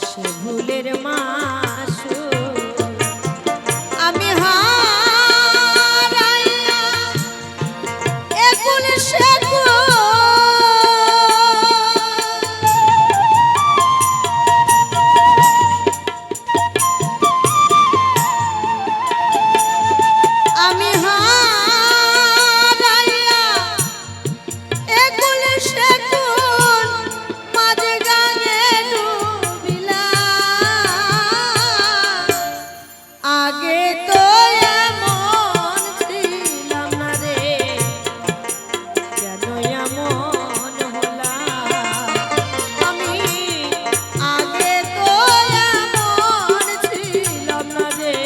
সে ভুলের মাসুল। আমি হারাইয়া একুল সেকুল আমি হারাইয়া একুল সেকুল মাঝে গানে ডুবিলাম। আগে তো এমন ছিলাম না রে, কেন এমন হলাম আমি। আগে তো এমন ছিলাম না রে,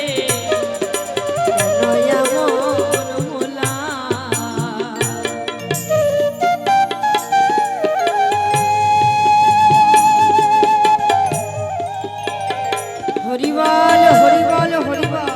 কেন এমন হলাম। হরি বল হরি বল হরি বল।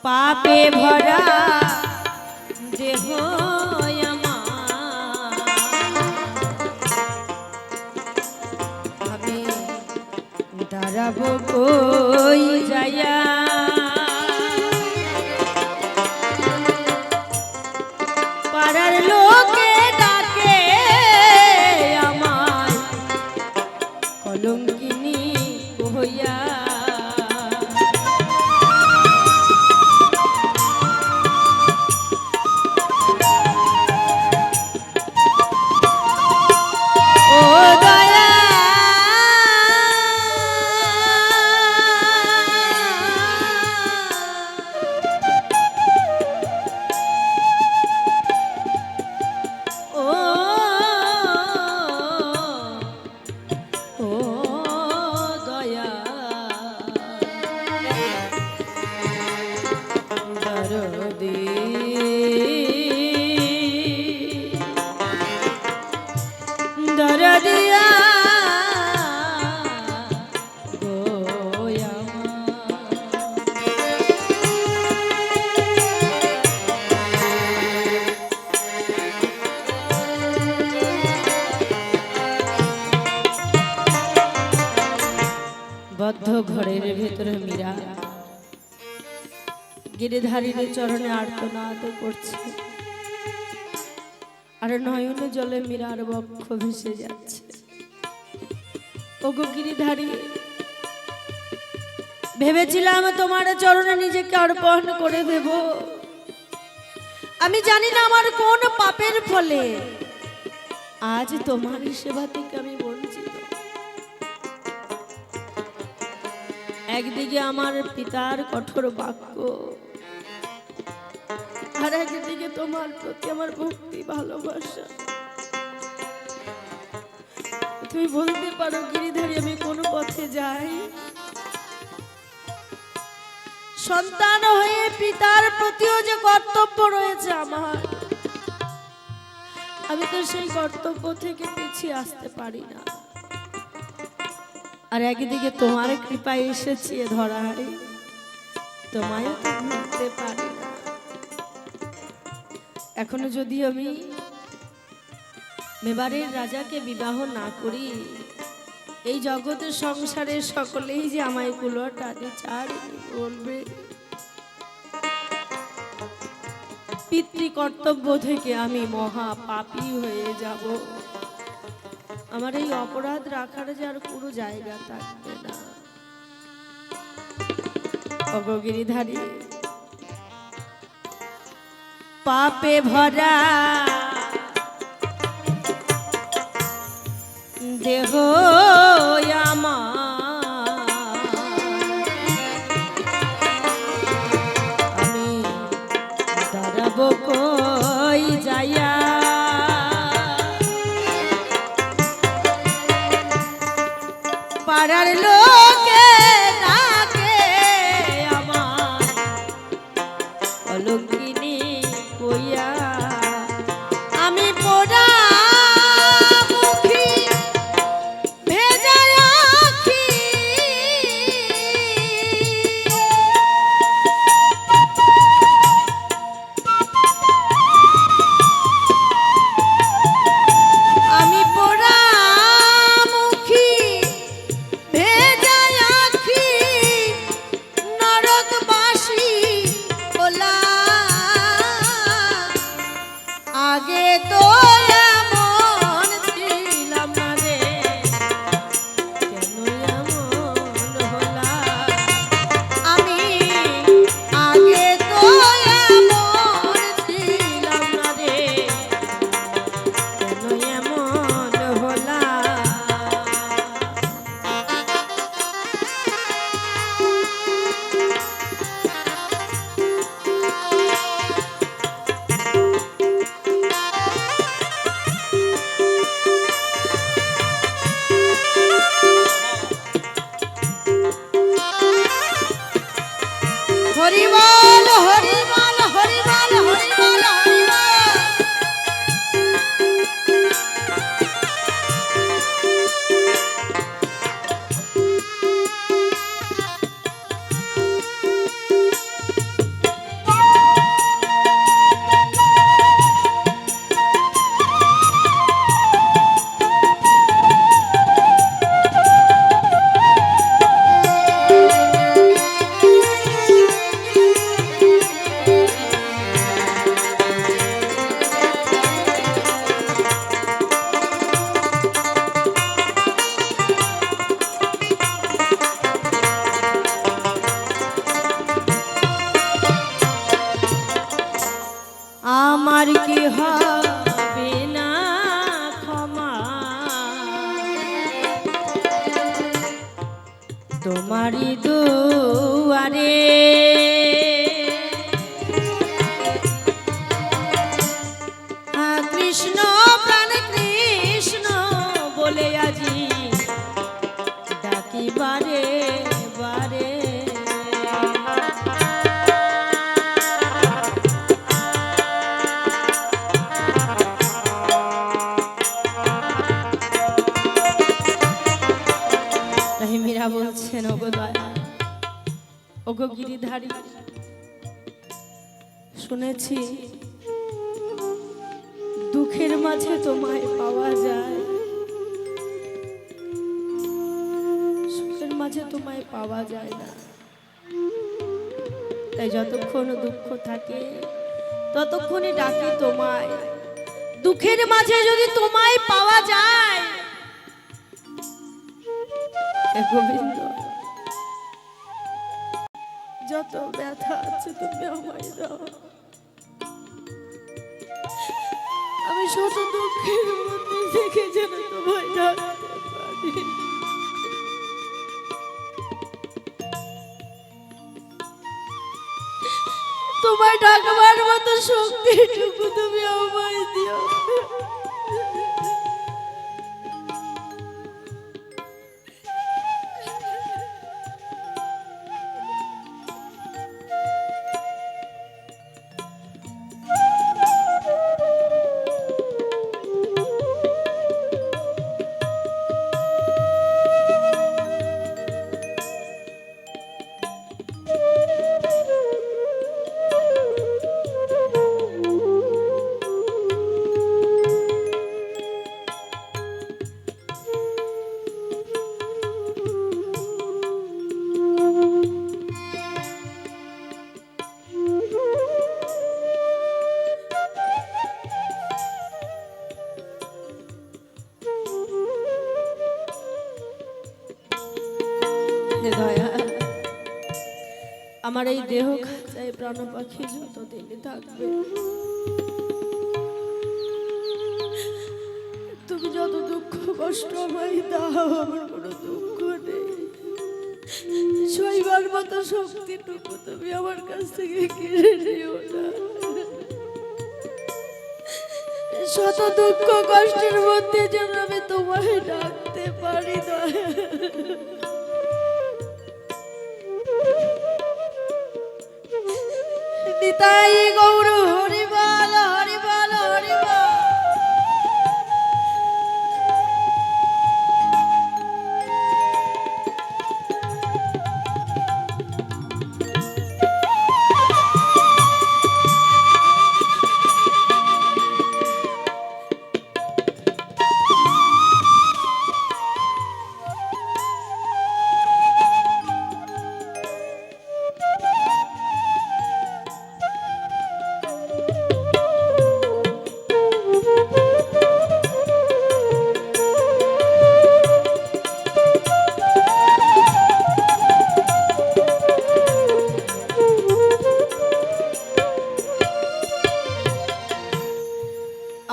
পাপে ভরা দেহ আমার, আমি দাঁড়াবো কই যাইয়া। পাড়ার লোকে ডাকে আমায় কলঙ্কিনী হইয়া। ও দয়া বদ্ধ ঘরের ভেতরে মীরা গিরিধারীর চরণে আর্তনাদ করছে, আর নয়নে জলে মীরার বক্ষ ভেসে যাচ্ছে। ওগো গিরিধারী, ভেবেছিলাম তোমার চরণে নিজেকে অর্পণ করে দেব। আমি জানি না আমার কোন পাপের ফলে আজ তোমার সেবা থেকে আমি বঞ্চিত। একদিকে আমার পিতার কঠোর বাক্য, আর একদিকে তোমার প্রতি আমার ভক্তি ভালোবাসা। তুমি বলতে পারো গিরিধারী, আমি কোন পথে যাই? সন্তান হয়ে পিতার প্রতিও যে কর্তব্য রয়েছে আমার, আমি তো সেই কর্তব্য থেকে পিছিয়ে আসতে পারি না। আর একদিকে তোমার কৃপায় এসেছি এ ধরায়, তোমায়ও তো ভুলতে পারি না। এখনো যদি আমি মেবারের রাজাকে বিবাহ না করি, এই জগতের সংসারের সকলেই যে আমায় কুলটা বিচার বলবে। পিতৃ কর্তব্য থেকে আমি মহা পাপী হয়ে যাব। আমার এই অপরাধ রাখার যে আর কোনো জায়গা থাকবে না। ওগো গিরিধারী, পাপে ভরা দেহ আমার, আমি দাঁড়াবো কই যাইয়া? পাড়ার লোকে ডাকে আমার অলঙ্কিনী কইয়া, আমি পোড়া মুখী ভেজা আখি, আমি পোড়া মুখী ভেজা আখি, নরকবাসী ওলা আগে তো এমন ছিলাম না রে, কেন এমন হলাম? আমি আগে তো এমন ছিলাম না রে, কেন এমন হলাম? হরিবল হরিবল হরিবল হরিবল হরিবল। আমার কি হবে না ক্ষমা, তোমারই দুয়ারে কৃষ্ণ প্রাণ কৃষ্ণ বলে আজি ডাকি বারে বারে। মীরা বলছেন, ওগো দয়া, ওগো গিরিধারী, শুনেছি দুঃখের মাঝে তোমায় পাওয়া যায়, সুখের মাঝে মাঝে তোমায় পাওয়া যায় না। তাই যতক্ষণ দুঃখ থাকে ততক্ষণই ডাকি তোমায়। দুঃখের মাঝে যদি তোমায় পাওয়া যায়, হে গোবিন্দ, যত ব্যথা আছে তুমি আমায় দাও। আমি শত দুঃখের মধ্যে থেকে যেন তোমায় ডাকতে পারি। তোমায় ডাকবার মতো শক্তিটুকু তুমি আমায় দিও। দয়া, আমার এই দেহ খাঁচায় প্রাণ পাখি যতদিন থাকবে, তুমি যত দুঃখ কষ্ট আমায় দাও, আমার কোনো দুঃখ নেই। সইবার মতো শক্তিটুকু তুমি আমার কাছ থেকে কেড়ে নিও না। শত দুঃখ কষ্টের মধ্যে যেন আমি তোমায় ডাকতে পারি। দয়া, নিতাই গৌর হরি বল, হরি বল, হরি বল।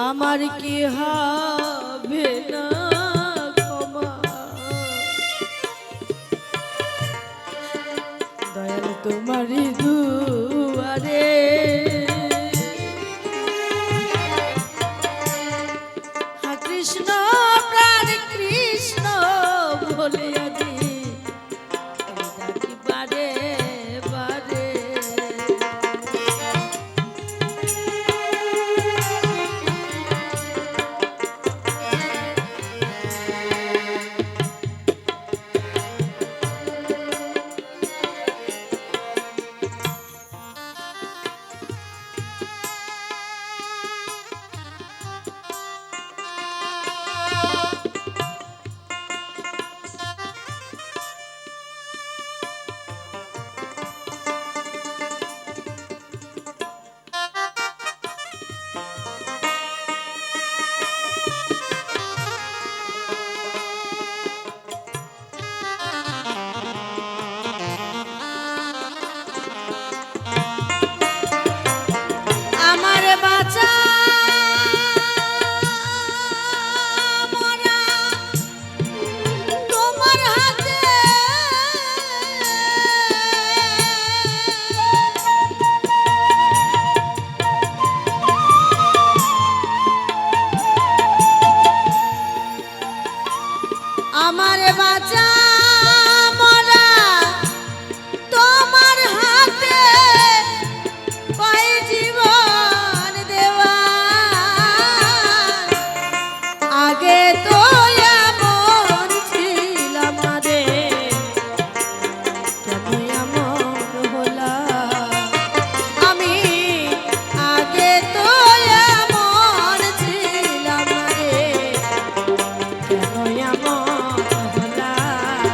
আমার কি হবে না ক্ষমা, দয়াল তোমারই দুয়ারে। হা কৃষ্ণ প্রাণ কৃষ্ণ বলে আজি ডাকি বারে বারে। আমার বাঁচা মরা তোমার হাতে, পাই জীবন দেওয়া। আগে তো এমন ছিলাম রে, কেন এমন হলাম আমি? আগে তো এমন ছিলাম রে, কেন এমন হলাম?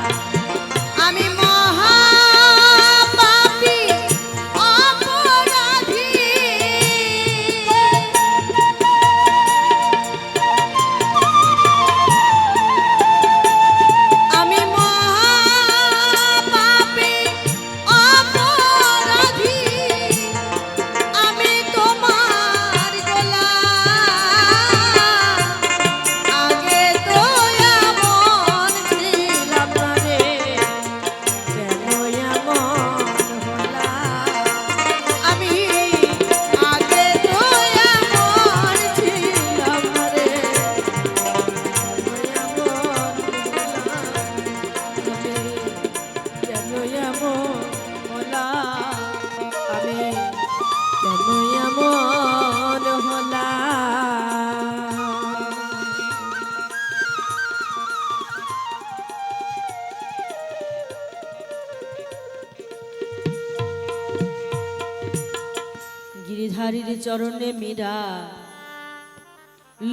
গিরিধারীর চরণে মীরা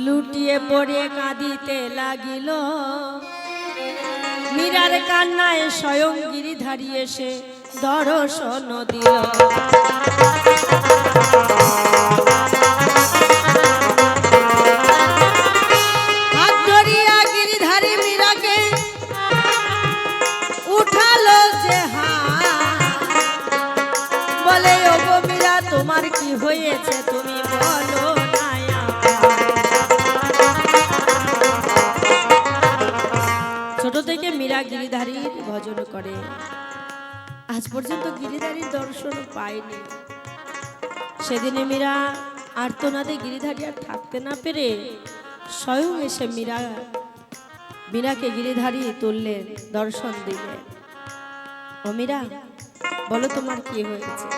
লুটিয়ে পড়ে কাঁদিতে লাগিল। মীরার কান্নায় স্বয়ং গিরিধারী এসে দর্শন দিল। হাত ধরিয়া গিরিধারী মীরাকে উঠালো যে হাত, বলে ওগো মীরা তোমার কি হয়েছে তুমি বলো না আমায়। ছোট থেকে মীরা গিরিধারীর ভজন করে, আজ পর্যন্ত গিরিধারীর দর্শন পায়নি। সেদিনে মীরা আর্তনাদে গিরিধারী আর থাকতে না পেরে স্বয়ং এসে মীরাকে গিরিধারী তুললেন, দর্শন দিলেন। ও মীরা, বলো তোমার কি হয়েছে?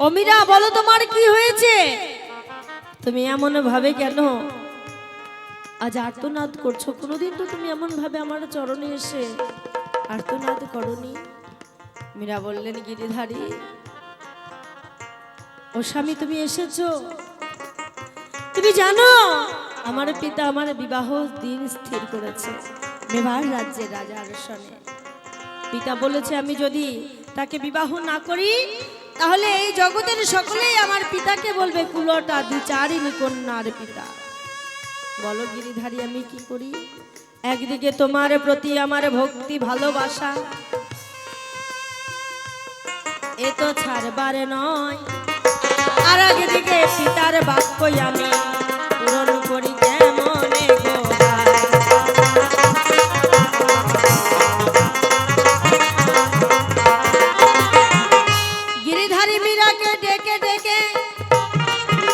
ও মীরা, বলো তোমার কি হয়েছে? তুমি এমন ভাবে কেন আজ আর্তনাদ করছো? কোনোদিন তো তুমি এমন ভাবে আমার চরণে এসে আর্তনাদ করনি। মীরা বললেন, গিরিধারী ও স্বামী, তুমি এসেছো। তুমি জানো আমার পিতা আমার বিবাহ দিন স্থির করেছে মেবাড় রাজ্যের রাজার সঙ্গে। পিতা বলেছে আমি যদি তাকে বিবাহ না করি তাহলে এই জগতের সকলেই আমার পিতাকে বলবে কুলটা দ্বিচারিণী কন্যার পিতা। বলো গিরিধারী আমি কি করি? একদিকে তোমার প্রতি আমার ভক্তি ভালোবাসা, এ তো ছাড়বার নয়, আর একদিকে পিতার বাক্যই আমি পূরণ করি কেমনে গো ভাই। গিরিধারী মীরাকে ডেকে ডেকে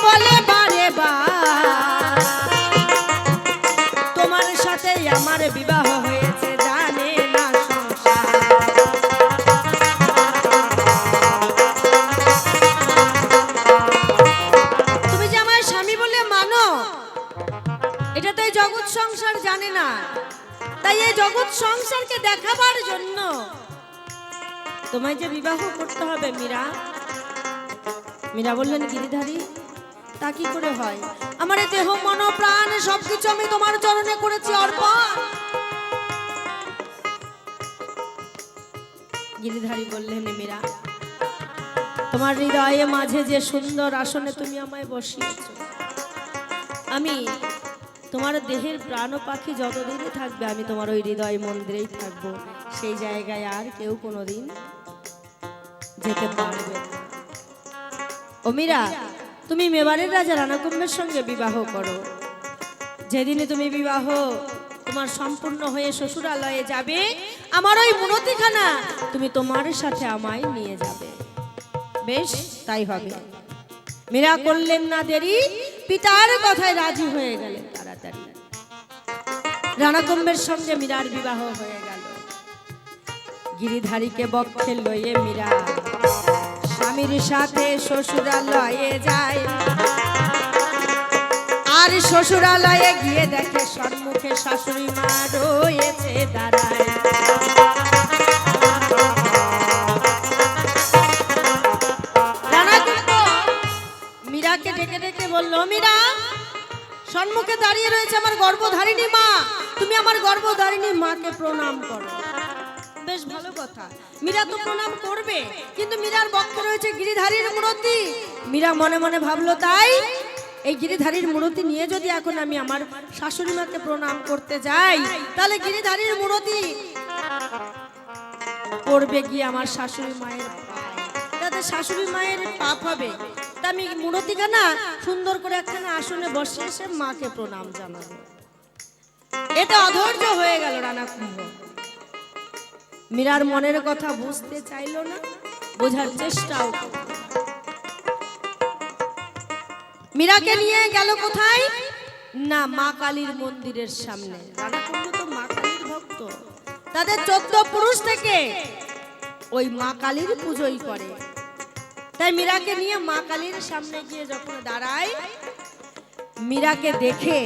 বলে বারে বার, তোমার সাথে আমার বিবাহ হয়েছে জানে না সংসার। তুমি যে আমার স্বামী বলে মানো, এটা তো এই জগৎ সংসার জানে না। তাই এই জগৎ সংসারকে দেখাবার জন্য তোমায় যে বিবাহ করতে হবে মীরা। মীরা বললেন, গিরিধারী তা কি করে হয়? আমার এই দেহ মন প্রাণ সবকিছু আমি তোমার চরণে করেছি অর্পণ। গিরিধারী বললেন, মীরা তোমার হৃদয়ে মাঝে যে সুন্দর আসনে তুমি আমায় বসিয়েছ, আমি তোমার দেহের প্রাণ পাখি যতদিনই থাকবে আমি তোমার ওই হৃদয় মন্দিরেই থাকবো। সেই জায়গায় আর কেউ কোনোদিন যেতে পারবে না। ও মীরা, তুমি মেবারের রাজা রানাকুম্ভের সঙ্গে বিবাহ করো। যেদিনে তুমি বিবাহ তোমার সম্পূর্ণ হয়ে শ্বশুরালয়ে যাবে, আমার ওই মুনতিখানা তুমি তোমার সাথে আমায় নিয়ে যাবে। বেশ, তাই হবে। মীরা করলেন না দেরি, পিতার কথায় রাজি হয়ে গেলেন তাড়াতাড়ি। রানাকুম্ভের সঙ্গে মীরার বিবাহ হয়ে গেল। গিরিধারীকে বক্ষে লয়ে মীরা স্বামীর সাথে শ্বশুরালয়ে যায়। আর শ্বশুরালয়ে গিয়ে দেখে সম্মুখে শাশুড়ি মা রয়েছে দাঁড়ায়। মীরাকে ডেকে ডেকে বলল, মীরা সম্মুখে দাঁড়িয়ে রয়েছে আমার গর্ভধারিণী মা, তুমি আমার গর্ভধারিণী মাকে প্রণাম করো। বেশ ভালো কথা, মীরা তো প্রণাম করবে, কিন্তু মীরার বক্ষে রয়েছে গিরিধারীর মূর্তি। মীরা মনে মনে ভাবলো, তাই এই গিরিধারীর মূর্তি নিয়ে যদি এখন আমি আমার শাশুড়ি মাকে প্রণাম করতে যাই, তাহলে গিরিধারীর মূর্তি পড়বে গিয়ে আমার শাশুড়ি মায়ের পায়ে, তাতে শাশুড়ি মায়ের পাপ হবে। তা আমি মূর্তিখানা সুন্দর করে একখানা আসনে বসে এসে মাকে প্রণাম জানাবো। এটা অধৈর্য হয়ে গেল রানাকুম্ভ। মীরার মনের কথা বুঝতে চাইল না, বোঝার চেষ্টাও করল। মীরাকে নিয়ে গেল কোথায় না, মা কালীর মন্দিরের সামনে। রানাকুম্ভ তো মা কালীর ভক্ত, তাদের 14 পুরুষ থেকে ওই মা কালীর পুজোই করে। তাই মীরাকে নিয়ে মা কালীর সামনে গিয়ে যখন দাঁড়ায়, মীরাকে দেখে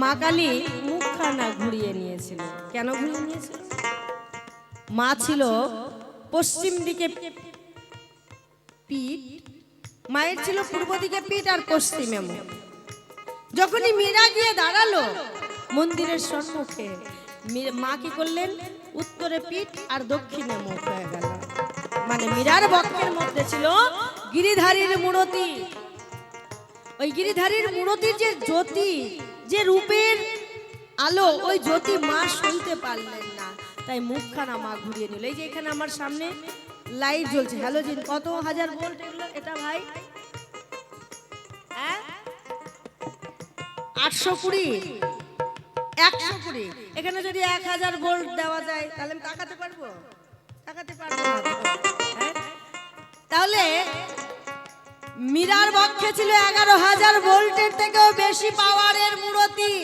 মা কালী মুখখানা ঘুরিয়ে নিয়েছিল। কেন ঘুরিয়ে নিয়েছিল? মা ছিল পশ্চিম দিকে পিঠ, মায়ের ছিল পূর্ব দিকে পিঠ আর পশ্চিমে মুখ। যখনই মীরা গিয়ে দাঁড়ালো মন্দিরের সম্মুখে, মা কি করলেন? উত্তরে পিঠ আর দক্ষিণে মুখ হয়ে গেল। মানে মীরার বক্ষের মধ্যে ছিল গিরিধারীর মূরতি। ওই গিরিধারীর মূরতির যে জ্যোতি, যে রূপের আলো, ওই জ্যোতি মা সইতে পারলেন না, তাই মুখখানা মা ঘুরিয়ে নিল। এই যে এখানে আমার সামনে লাইট জ্বলছে হ্যালোজিন, কত হাজার ভোল্ট এগুলো? এটা ভাই 820, 120। এখানে যদি 1000 ভোল্ট দেওয়া যায় তাহলে আমি তাকাতে পারবো? তাকাতে পারবো না। হ্যাঁ? তাহলে মীরার বক্ষে ছিল 11000 ভোল্টের থেকেও বেশি পাওয়ারের মূরতি।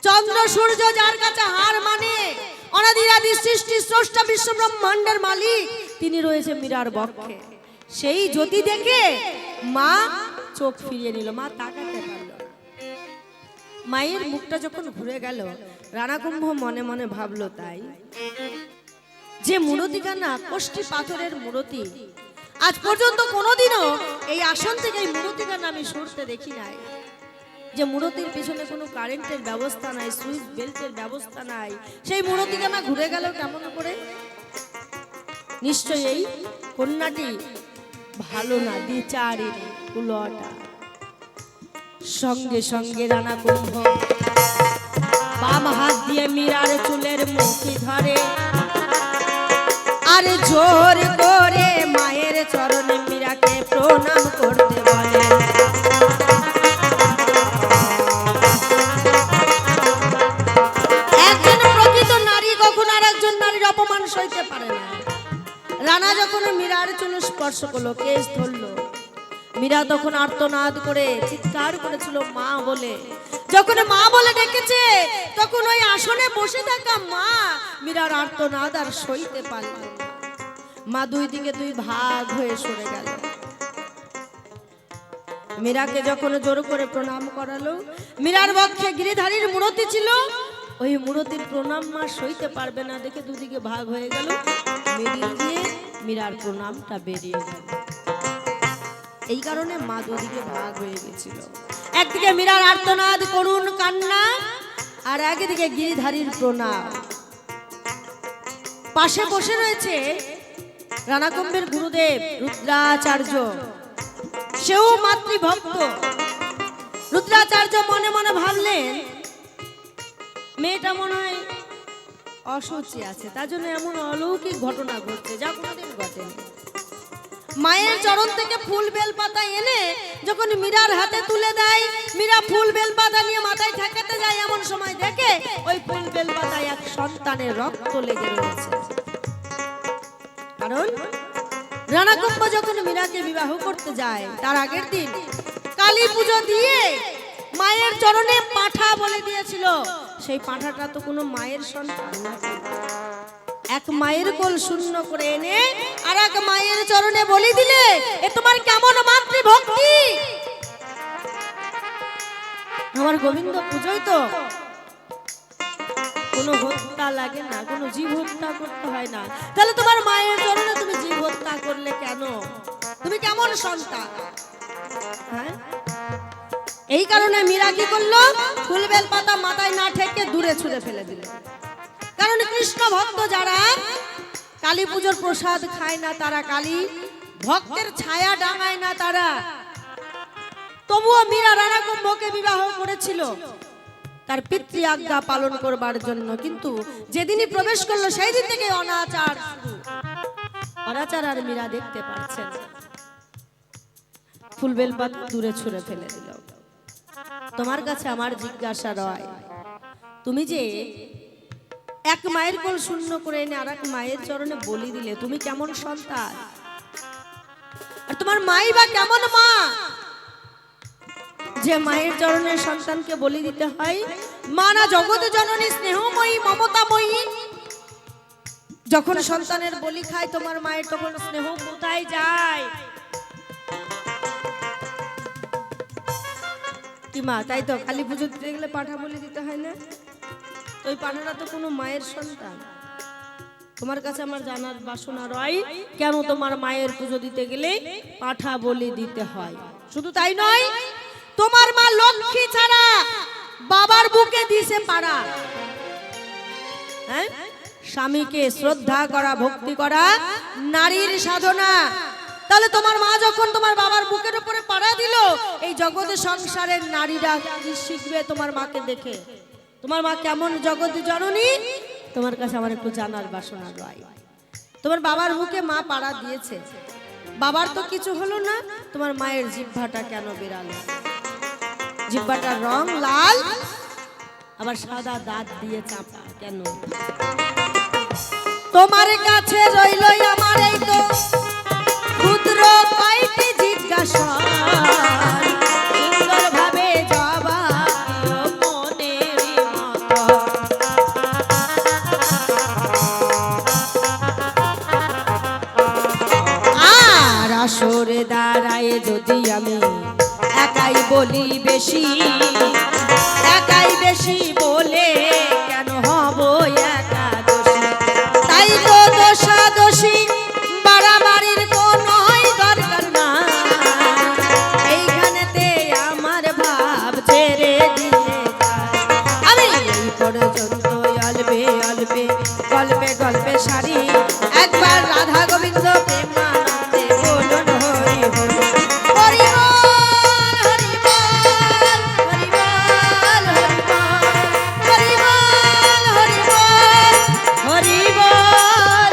চন্দ্র সূর্য যার কাছে হার মানে, অনাদিরাদি সৃষ্টি স্রষ্টা বিশ্ব ব্রহ্মাণ্ডের মালিক, তিনি রয়েছে মীরার বক্ষে। সেই জ্যোতি দেখে মা চোখ ফিরিয়ে নিল, মা তাকাতে পারল না। মায়ের মুখটা যখন ঘুরে গেল, রানাকুম্ভ মনে মনে ভাবলো তাই যে মূরতিখানা কোষ্ঠী পাথরের মূরতি, আজ পর্যন্ত কোনোদিনও এই আসন থেকে এই মূরতিখানা আমি সরতে দেখি নাই। যে মূরতির পিছনে কোনো কারেন্টের ব্যবস্থা নাই, সুইচ বেল্টের ব্যবস্থা নাই, সেই মূরতিখানা ঘুরে গেল কেমন করে? নিশ্চয়ই এই কন্যাটি ভালো না, দ্বিচারী কুলটা। সঙ্গে সঙ্গে রানাকুম্ভ বাম হাত দিয়ে মীরার চুলের মুঠি ধরে আর জোর করে মায়ের চরণে মীরাকে প্রণাম করতে বলে। একজন প্রকৃত নারী কখনো আর একজন নারীর অপমান সইতে পারে না। রানা যখন মীরার চুল স্পর্শ করলো, কেশ ধরলো, মীরা তখন আর্তনাদ করে চিৎকার করেছিল মা বলে। যখন মা বলে ডেকেছে, তখন ওই আসনে বসে থাকা মা মীরার আর্তনাদ আর সইতে পারল না। মা দুই দিকে দুই ভাগ হয়ে সরে গেল। মীরাকে যখন জোর করে প্রণাম করালো, মীরার বক্ষে গিরিধারীর মূরতি ছিল, ওই মূরতির প্রণাম মা সইতে পারবে না দেখে দুদিকে ভাগ হয়ে গেল। মিডিল দিয়ে মীরার প্রণামটা বেরিয়ে গেল। এই কারণে মা দুদিকে ভাগ হয়ে গেছিল। একদিকে মীরার আর্তনাদ করুণ কান্না, আর একদিকে গিরিধারীর প্রণাম। পাশে বসে রয়েছে রানাকুম্ভের গুরুদেব রুদ্রাচার্য, সেও মাতৃভক্ত। রুদ্রাচার্য মনে মনে ভাবলেন মেয়েটা মনে হয় অসুচি আছে, তার জন্য এমন অলৌকিক ঘটনা ঘটছে যা কোনোদিন ঘটেনি। মায়ের চরণ থেকে ফুল বেলপাতা এনে যখন মীরার হাতে তুলে দেয়, মীরা ফুল বেলপাতা নিয়ে মাথায় ঠেকাতে যায়, এমন সময় দেখে ওই ফুল বেলপাতায় এক সন্তানের রক্ত লেগে রয়েছে। কারণ রানাকুম্ভ যখন মীরাকে বিবাহ করতে যায়, তার আগের দিন কালী পুজো দিয়ে মায়ের চরণে পাঁঠা বলে দিয়েছিল। সেই পাঁঠাটা তো কোনো মায়ের সন্তান না, এক মায়ের কোল শূন্য করে এনে আর এক মায়ের চরণে বলি দিলে, এ তোমার কেমন মাতৃভক্তি! আমার গোবিন্দ পুজোয় তো কোনো হত্যা লাগে না, কোনো জীব হত্যা করতে হয় না, তাহলে তোমার মায়ের চরণে তুমি জীব হত্যা করলে কেন? তুমি কেমন সন্তান? হ্যাঁ, এই কারণে মীরা কি করলো? ফুল বেল পাতা মাথায় না ঠেকে দূরে ছুঁড়ে ফেলে দিল। কারণ কৃষ্ণ ভক্ত যারা কালী পুজোর প্রসাদ খায় না, তারা কালী ভক্তের ছায়া ডাঙায় না তারা। তবুও মীরা রানাকুম্ভকে বিবাহ করেছিল তার পিতৃ আজ্ঞা পালন করবার জন্য, কিন্তু যেদিনই প্রবেশ করলো সেই দিন থেকে অনাচার শুরু। অনাচার আর মীরা দেখতে পাচ্ছেন, ফুল বেল পাতা দূরে ছুঁড়ে ফেলে দিল। তোমার কাছে আমার জিজ্ঞাসা রয়, তুমি যে এক মায়ের কোল শূন্য করে এনে আর এক মায়ের চরণে বলি দিলে, তুমি কেমন সন্তান? আর তোমার মাই বা কেমন মা যে মায়ের চরণে সন্তানকে বলি দিতে হয়? মা না জগৎ জননী স্নেহময়ী মমতাময়ী। যখন সন্তানের বলি খায় তোমার মায়ের, তখন স্নেহ কোথায় যায়? কি মা, তাই তো কালী পুজো দিতে গেলে পাঠা বলি দিতে হয় না? তো ওই পাঠাটা তো কোনো মায়ের সন্তান। তোমার কাছে আমার জানার বাসনা রয়, কেন তোমার মায়ের পুজো দিতে গেলে পাঠা বলি দিতে হয়। শুধু তাই নয়, তোমার মা লক্ষ্মী ছাড়া বাবার বুকে দিয়েছে পাড়া। হ্যাঁ, স্বামীকে শ্রদ্ধা করা, ভক্তি করা নারীর সাধনা। তাহলে তোমার মা যখন তোমার বাবার বুকের উপরে পাড়া দিল, এই জগতে সংসারের নারীরা কি শিখবে তোমার মাকে দেখে? তোমার মা কেমন জগতে জননী, তোমার কাছে আমার একটু জানার বাসনা রয়। তোমার বাবার বুকে মা পাড়া দিয়েছে, বাবার তো কিছু হলো না, তোমার মায়ের জিহ্বাটা কেন বেরালো? জিহ্বাটার রং লাল, আবার সাদা দাঁত দিয়ে চাপা কেন? তোমার কাছে রইল আমার এই তো ক্ষুদ্র কয়টি জিজ্ঞাসা, সুন্দরভাবে জবাব দিও মনের মতো। আর আসরে দাঁড়ায় যদি আমি একাই বলি বেশি, একাই বেশি বলে কেন হব একাদশী? তাই তো দোষাদোষী বাড়াবাড়ির কোনোই দরকার না, এইখানেতে আমার ভাব ছেড়ে দিয়ে আমি এই পর্যন্ত অল্পে অল্পে গল্পে গল্পে সারি। একবার রাধা গোবিন্দ প্রেমানন্দে বলুন হরি হরি। হরি বল, হরি বল, হরি বল, হরি বল, হরি বল, হরি বল,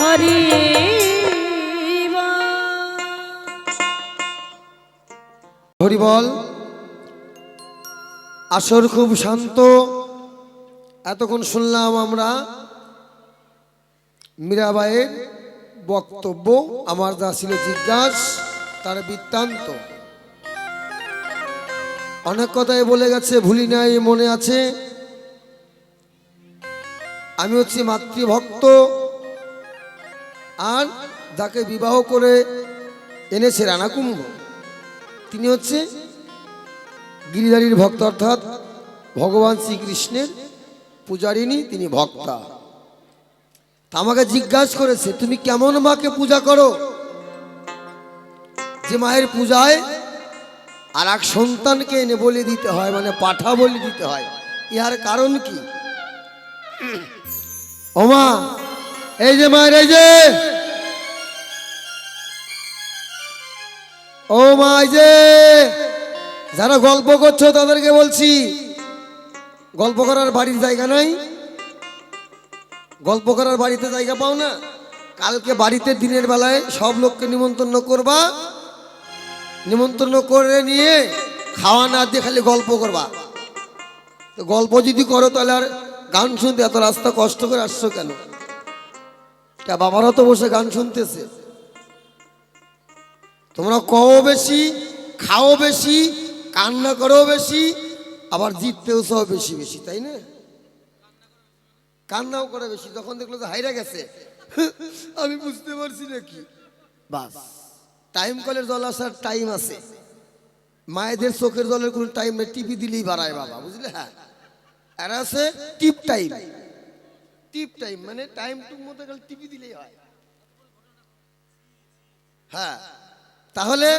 হরি বল। হরি বল। আসর খুব শান্ত। এতক্ষণ শুনলাম আমরা মীরাবাইয়ের বক্তব্য, আমার যা ছিল জিজ্ঞাস তার বৃত্তান্ত। অনেক কথাই বলে গেছে, ভুলি নাই, মনে আছে। আমি হচ্ছি মাতৃভক্ত, আর যাকে বিবাহ করে এনেছে রানাকুম্ভ, তিনি হচ্ছে গিরিধারীর ভক্ত, অর্থাৎ ভগবান শ্রীকৃষ্ণের পূজারিণী, তিনি ভক্তা। তা আমাকে জিজ্ঞাসা করেছে, তুমি কেমন মাকে পূজা করো যে মায়ের পূজায় আর এক সন্তানকে এনে বলি দিতে হয়, মানে পাঠা বলি দিতে হয়? ইহার কারণ কি? ও মা, এই যে মায়ের, এই যে ও মা, এই যে যারা গল্প করছো তাদেরকে বলছি, গল্প করার বাড়ির জায়গা নাই? গল্প করার বাড়িতে জায়গা পাও না? কালকে বাড়িতে দিনের বেলায় সব লোককে নিমন্ত্রণ করবা, নিমন্ত্রণ করে নিয়ে খাওয়া না দিয়ে খালি গল্প করবা। তো গল্প যদি করো তাহলে আর গান শুনতে এত রাস্তা কষ্ট করে আসছো কেন? বাবারা তো বসে গান শুনতেছে। তোমরা কও বেশি, খাও বেশি, কান্না করো বেশি, আবার জিততেও চাও বেশি বেশি, তাই না? কান্নাও করে বেশি, যখন দেখলো যে হাইরা গেছে, আমি বুঝতে পারছি না কি, বাস টাইম কলের জল আসার টাইম আছে, মায়েদের চোখের জলের কোনো টাইম নেই, টিপি দিলেই বাড়ায় বাবা, বুঝলে? হ্যাঁ, এরা আছে টিপ টাইম। টিপ টাইম মানে টাইম টুক মতো গেলে টিপি দিলেই হয়। হ্যাঁ, তাহলে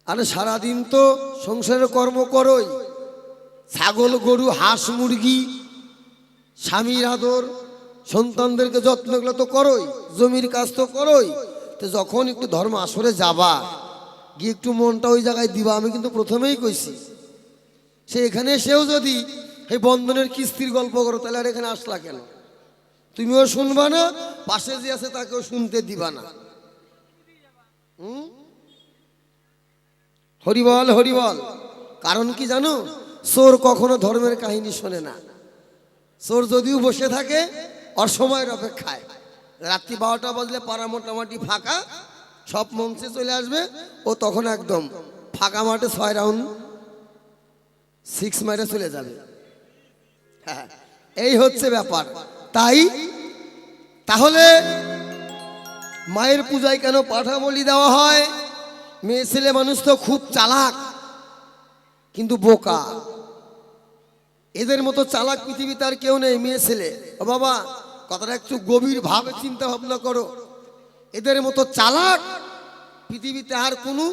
আরে সারাদিন তো সংসারের কর্ম করোই, ছাগল গরু হাঁস মুরগি, স্বামীর আদর, সন্তানদেরকে যত্ন, এগুলো তো করোই, জমির কাজ তো করোই। তো যখন একটু ধর্ম আসরে যাবা, গিয়ে একটু মনটা ওই জায়গায় দিবা। আমি কিন্তু প্রথমেই কইছি, সে এখানে এসেও যদি এই বন্ধনের কিস্তির গল্প করো, তাহলে আর এখানে আসলা কেন? তুমিও শুনবা না, পাশে যে আছে তাকেও শুনতে দিবা না। হরিবল, হরিবল। কারণ কি জানো? চোর কখনো ধর্মের কাহিনী শোনে না। চোর যদিও বসে থাকে অসময়ের অপেক্ষায়, রাত্রি 12টা বাজলে পাড়া মোটামুটি ফাঁকা, সব মঞ্চে চলে আসবে, ও তখন একদম ফাঁকা মাঠে 6 রাউন্ড 6 মাইরে চলে যাবে। হ্যাঁ, এই হচ্ছে ব্যাপার। তাই তাহলে মায়ের পূজায় কেন পাঠা বলি দেওয়া হয়? মেয়ে ছেলে মানুষ তো খুব চালাক, কিন্তু বোকা। এদের মতো চালাক পৃথিবীতে আর কেউ নেই। মেয়ে ছেলে, ও বাবা কথাটা একটু গভীর ভাবে চিন্তা ভাবনা করো। এদের মতো চালাক পৃথিবীতে আর কোনো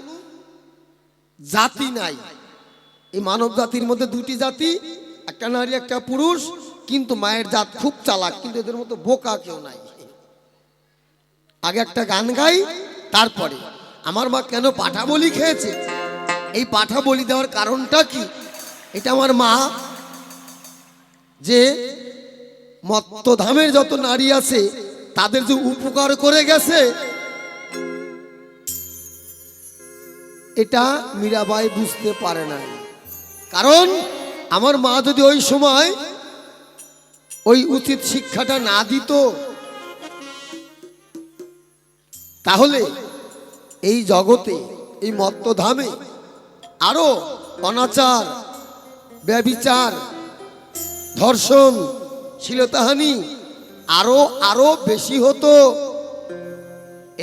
জাতি নাই। এই মানব জাতির মধ্যে দুটি জাতি, একটা নারী একটা পুরুষ, কিন্তু মায়ের জাত খুব চালাক, কিন্তু এদের মতো বোকা কেউ নাই। আগে একটা গান গাই, তারপরে আমার মা কেন পাঠা বলি খেয়েছে, এই পাঠা বলি দেওয়ার কারণটা কি। এটা আমার মা যে মত্তধামের যত নারী আছে তাদের যে উপকার করে গেছে, এটা মীরাবাই বুঝতে পারে নাই। কারণ আমার মা যদি ওই সময় ওই উচিত শিক্ষাটা না দিত, তাহলে এই জগতে, এই মত্তধামে আরো অনাচার, ব্যভিচার, ধর্ষণ, শ্লীলতাহানি আরো আরো বেশি হতো।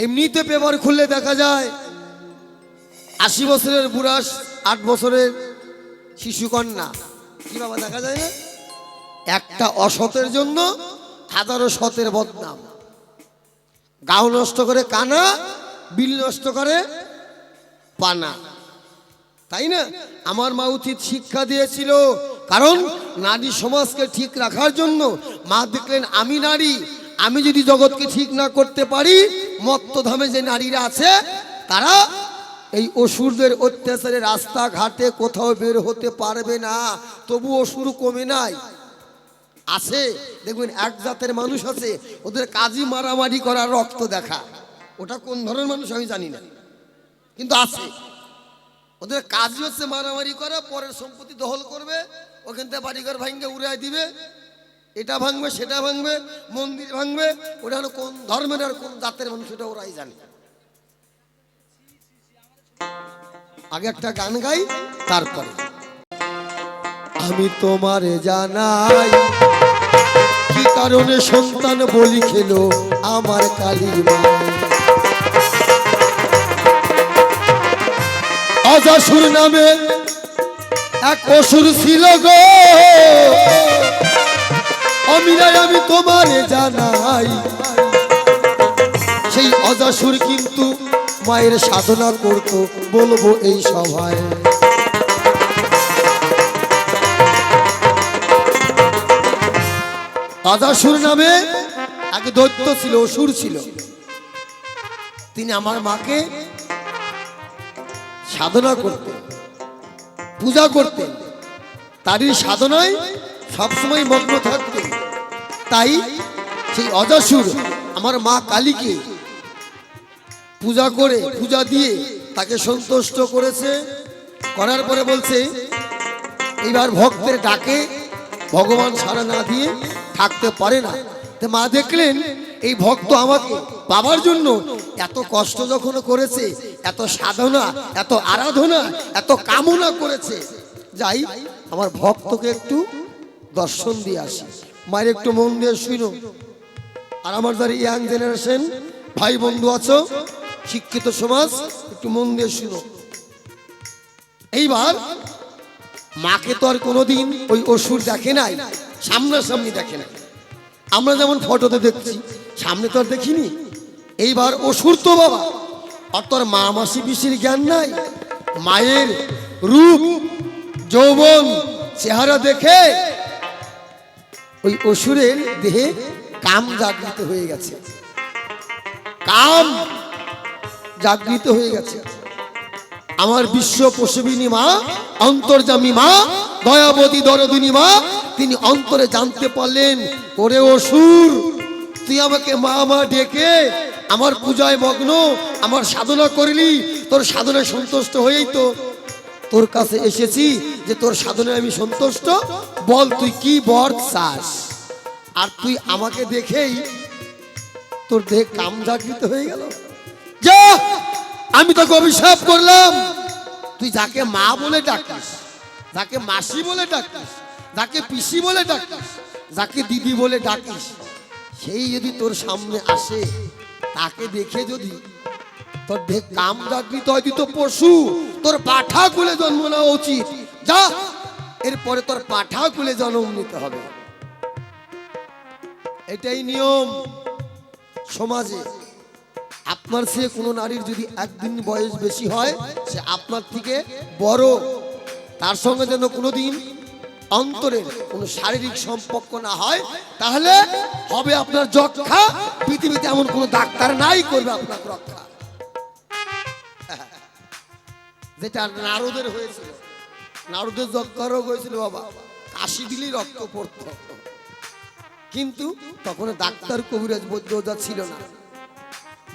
এমনিতে পেপার খুললে দেখা যায় 80 বছরের বুড়া 8 বছরের শিশুকন্যা, কি বাবা দেখা যায় না? একটা অসতের জন্য হাজারো সতের বদনাম। গাও নষ্ট করে কানা, বিল নষ্ট করে পানা, তাই না? আমার মা উচিত শিক্ষা দিয়েছিল, কারণ নারী সমাজকে ঠিক রাখার জন্য। মা দেখলেন আমি নারী, আমি যদি জগৎকে ঠিক না করতে পারি, মত্তধামে যে নারীরা আছে তারা এই অসুরদের অত্যাচারে রাস্তাঘাটে কোথাও বের হতে পারবে না। তবু অসুর কমে নাই, আছে। দেখবেন এক জাতের মানুষ আছে, ওদের কাজী মারামারি করা, রক্ত দেখা। ওটা কোন ধরনের মানুষ আমি জানি না, কিন্তু আছে। ওদের কাজ হচ্ছে মারামারি করা, পরের সম্পত্তি দখল করবে, ওখান থেকে বাড়িঘর ভাঙবে, উড়াই দিবে, এটা ভাঙবে সেটা ভাঙবে, মন্দির ভাঙবে। ওটা হলো কোন ধর্মের আর কোন জাতের মানুষ, এটা ওরাই জানে। আগে একটা গান গাই, তারপরে আমি তোমারে জানাই কি কারণে সন্তান বলি খেলো আমার কালী মা। অজাসুর নামে এক অসুর ছিল গো, অমিরাই আমি তোমারে জানাই। সেই অজাসুর কিন্তু মায়ের সাধনা করত, বলবো এই সভায়। অজাসুর নামে এক দৈত্য ছিল, অসুর ছিল। তিনি আমার মাকে সাধনা করতেন, পূজা করতেন, তারই সাধনায় সবসময় মগ্ন থাকতেন। তাই সেই অজাসুর আমার মা কালীকে পূজা করে, পূজা দিয়ে তাকে সন্তুষ্ট করেছে। করার পরে বলছে এইবার ভক্তের ডাকে ভগবান সাড়া না দিয়ে থাকতে পারে না। তো মা দেখলেন এই ভক্ত আমাকে পাবার জন্য এত কষ্ট যখন করেছে, এত সাধনা, এত আরাধনা, এত কামনা করেছে, যাই আমার ভক্তকে একটু দর্শন দিয়ে আসি। মায়ের একটু মন দিয়ে শুনো। আর আমার যারা ইয়াং জেনারেশন ভাই বন্ধু আছো, শিক্ষিত সমাজ, একটু মন দিয়ে শুনো। এইবার মাকে তো আর কোনোদিন ওই অসুর দেখে নাই, সামনাসামনি দেখে নাই। আমরা যেমন ফটোতে দেখছি, সামনে তো আর দেখিনি। এইবার অসুর তো বাবা, আর তোর মা মাসি পিসির জ্ঞান নাই। মায়ের রূপ, যৌবন, চেহারা দেখে ওই অসুরের দেহে কাম জাগৃত হয়ে গেছে, কাম জাগৃত হয়ে গেছে। আমার বিশ্ব প্রসবিনী মা, অন্তর্যামী মা, দয়াবতী দরদিনী মা, তিনি অন্তরে জানতে পারলেন, ওরে অসুর, তুই আমাকে মা মা ডেকে আমার পূজায় মগ্ন, আমার সাধনা করলি, তোর সাধনায় সন্তুষ্ট হয়েই তো তোর কাছে এসেছি যে তোর সাধনায় আমি সন্তুষ্ট। বল তুই কি বর চাস? আর তুই আমাকে দেখেই তোর দেহে কাম জাগৃত হয়ে গেল। যা, আমি তোকে অভিশাপ করলাম, তুই যাকে মা বলে ডাকিস, যাকে মাসি বলে ডাকিস, যাকে পিসি বলে ডাকিস, যাকে দিদি বলে ডাকিস, সেই যদি তোর সামনে আসে, তাকে দেখে যদি তোর দেহে কাম জাগৃত হয়, তুই তো পশু, তোর পাঠা কুলে জন্ম নেওয়া উচিত। যা, এরপরে তোর পাঠা কুলে জন্ম নিতে হবে। এটাই নিয়ম সমাজে। আপনার সে কোনো নারীর যদি একদিন বয়স বেশি হয়, সে আপনার থেকে বড়, তার সঙ্গে যেন কোনোদিন অন্তরের কোনো শারীরিক সম্পর্ক না হয়, তাহলে হবে আপনার যক্ষা। পৃথিবীতে এমন কোনো ডাক্তার নাই করবে আপনার রক্ষা। যেটা নারদের হয়েছিল, নারদের যক্ষা রোগ হয়েছিল বাবা, কাশি দিলেই রক্ত পড়ত, কিন্তু তখন ডাক্তার কবিরাজ বৈদ্য ওঝা ছিল না।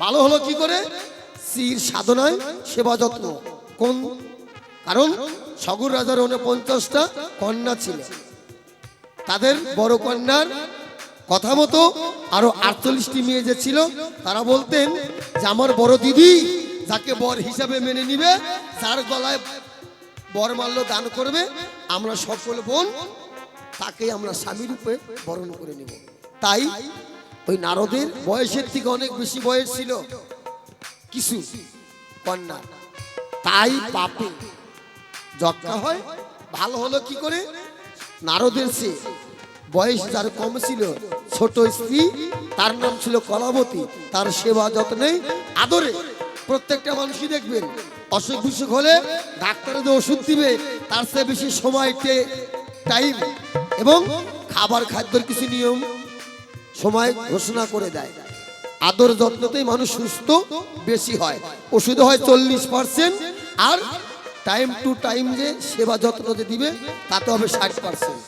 ভালো হলো কি করে? শ্রীর সাধনায় সেবা যত্ন। কোন কারণ সগুর রাজার 49টা কন্যা ছিল, তাদের বড় কন্যার কথা মতো আরো 48টি মেয়ে যে ছিল, তারা বলতেন যে আমার বড় দিদি যাকে বর হিসাবে মেনে নিবে, যার গলায় বরমাল্য দান করবে, আমরা সকল বোন তাকে আমরা স্বামী রূপে বরণ করে নিব। তাই ওই নারদের বয়সের থেকে অনেক বেশি বয়স ছিল কিছু কন্যা, তাই পাপে যক্ষা হয়। ভালো হলো কি করে? নারদের সে বয়স যার কম ছিল, ছোট স্ত্রী, তার নাম ছিল কলাবতী, তার সেবা যত্নে আদরে প্রত্যেকটা মানুষই দেখবেন অসুখ বিসুখ হলে ডাক্তার যে ওষুধ দিবে, তার চেয়ে বেশি সময় টাইম এবং খাবার খাদ্যের কিছু নিয়ম সময় ঘোষণা করে দেয়। আদর যত্নতেই মানুষ সুস্থ বেশি হয়। ওষুধ হয় 40%, আর টাইম টু টাইম যে সেবা যত্ন যে দিবে তাতে হবে 60%।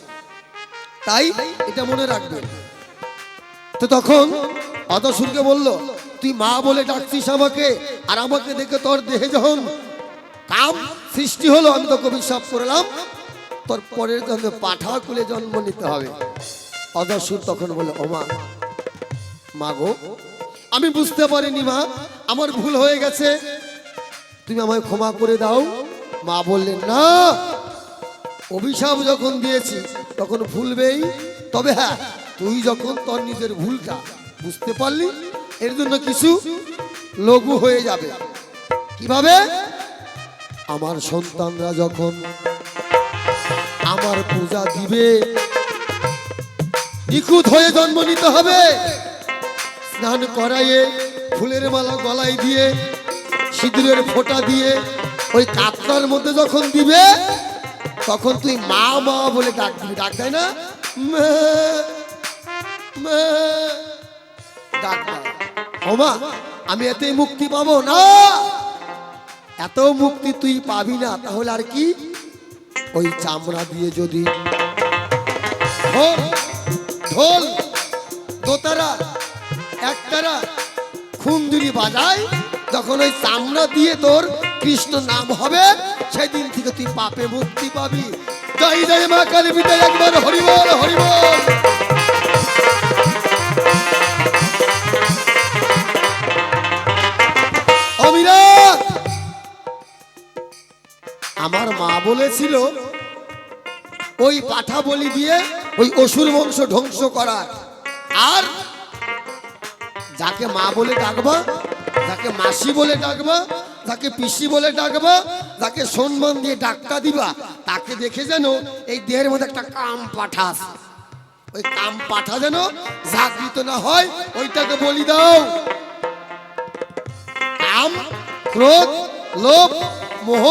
তাই এটা মনে রাখবেন। তো তখন অদসুরকে বলল, তুই মা বলে ডাকছিস আমাকে, আর আমাকে দেখে তোর দেহে যখন কাম সৃষ্টি হলো, আমি তোকে অভিশাপ করলাম, তোর পরের জন্মে পাঠা কুলে জন্ম নিতে হবে। অদসুর তখন বলে, ও মা, মা গো, আমি বুঝতে পারিনি মা, আমার ভুল হয়ে গেছে, তুমি আমায় ক্ষমা করে দাও। মা বললেন, না, অভিশাপ যখন দিয়েছি তখন ভুলবেই, তবে হ্যাঁ, তুই যখন তোর নিজের ভুলটা বুঝতে পারলি, এর জন্য কিছু লঘু হয়ে যাবে। কিভাবে? আমার সন্তানরা যখন আমার পূজা দিবে, নিখুঁত হয়ে জন্ম নিতে হবে। স্নান করাইয়ে, ফুলের মালা গলায় দিয়ে, সিঁদুরের ফোঁটা দিয়ে ওই কাতরার মধ্যে যখন দিবে, তখন তুই মা মা বলে ডাক দিবি। ডাক দেয় না? মা, মা, ডাক দেয়। ও মা, আমি এতেই মুক্তি পাবো না? এত মুক্তি তুই পাবি না। তাহলে আর কি? ওই চামড়া দিয়ে যদি ঢোল, দোতারা, একতারা, খুন্দিরি বাজায়, যখন ওই চামড়া দিয়ে তোর কৃষ্ণ নাম হবে, সেদিন থেকে তুই পাপে মুক্তি পাবি। জয় জয় মা কালী বিদায়, একবার হরিবল হরিবল। অবিরাট আমার মা বলেছিল ওই পাঠা বলি দিয়ে ওই অসুর বংশ ধ্বংস করার। আর যাকে মা বলে ডাকবা, যাকে মাসি বলে ডাকবা, যাকে পিসি বলে ডাকবা, যাকে সম্মান দিয়ে ডাক্তার দিবা, তাকে দেখে যেন এই দেহের মধ্যে একটা কাম পাঠা আছে, ওই কাম পাঠা যেন জাগৃত না হয়, ওইটাকে বলি দাও। কাম, ক্রোধ, লোভ, মোহ,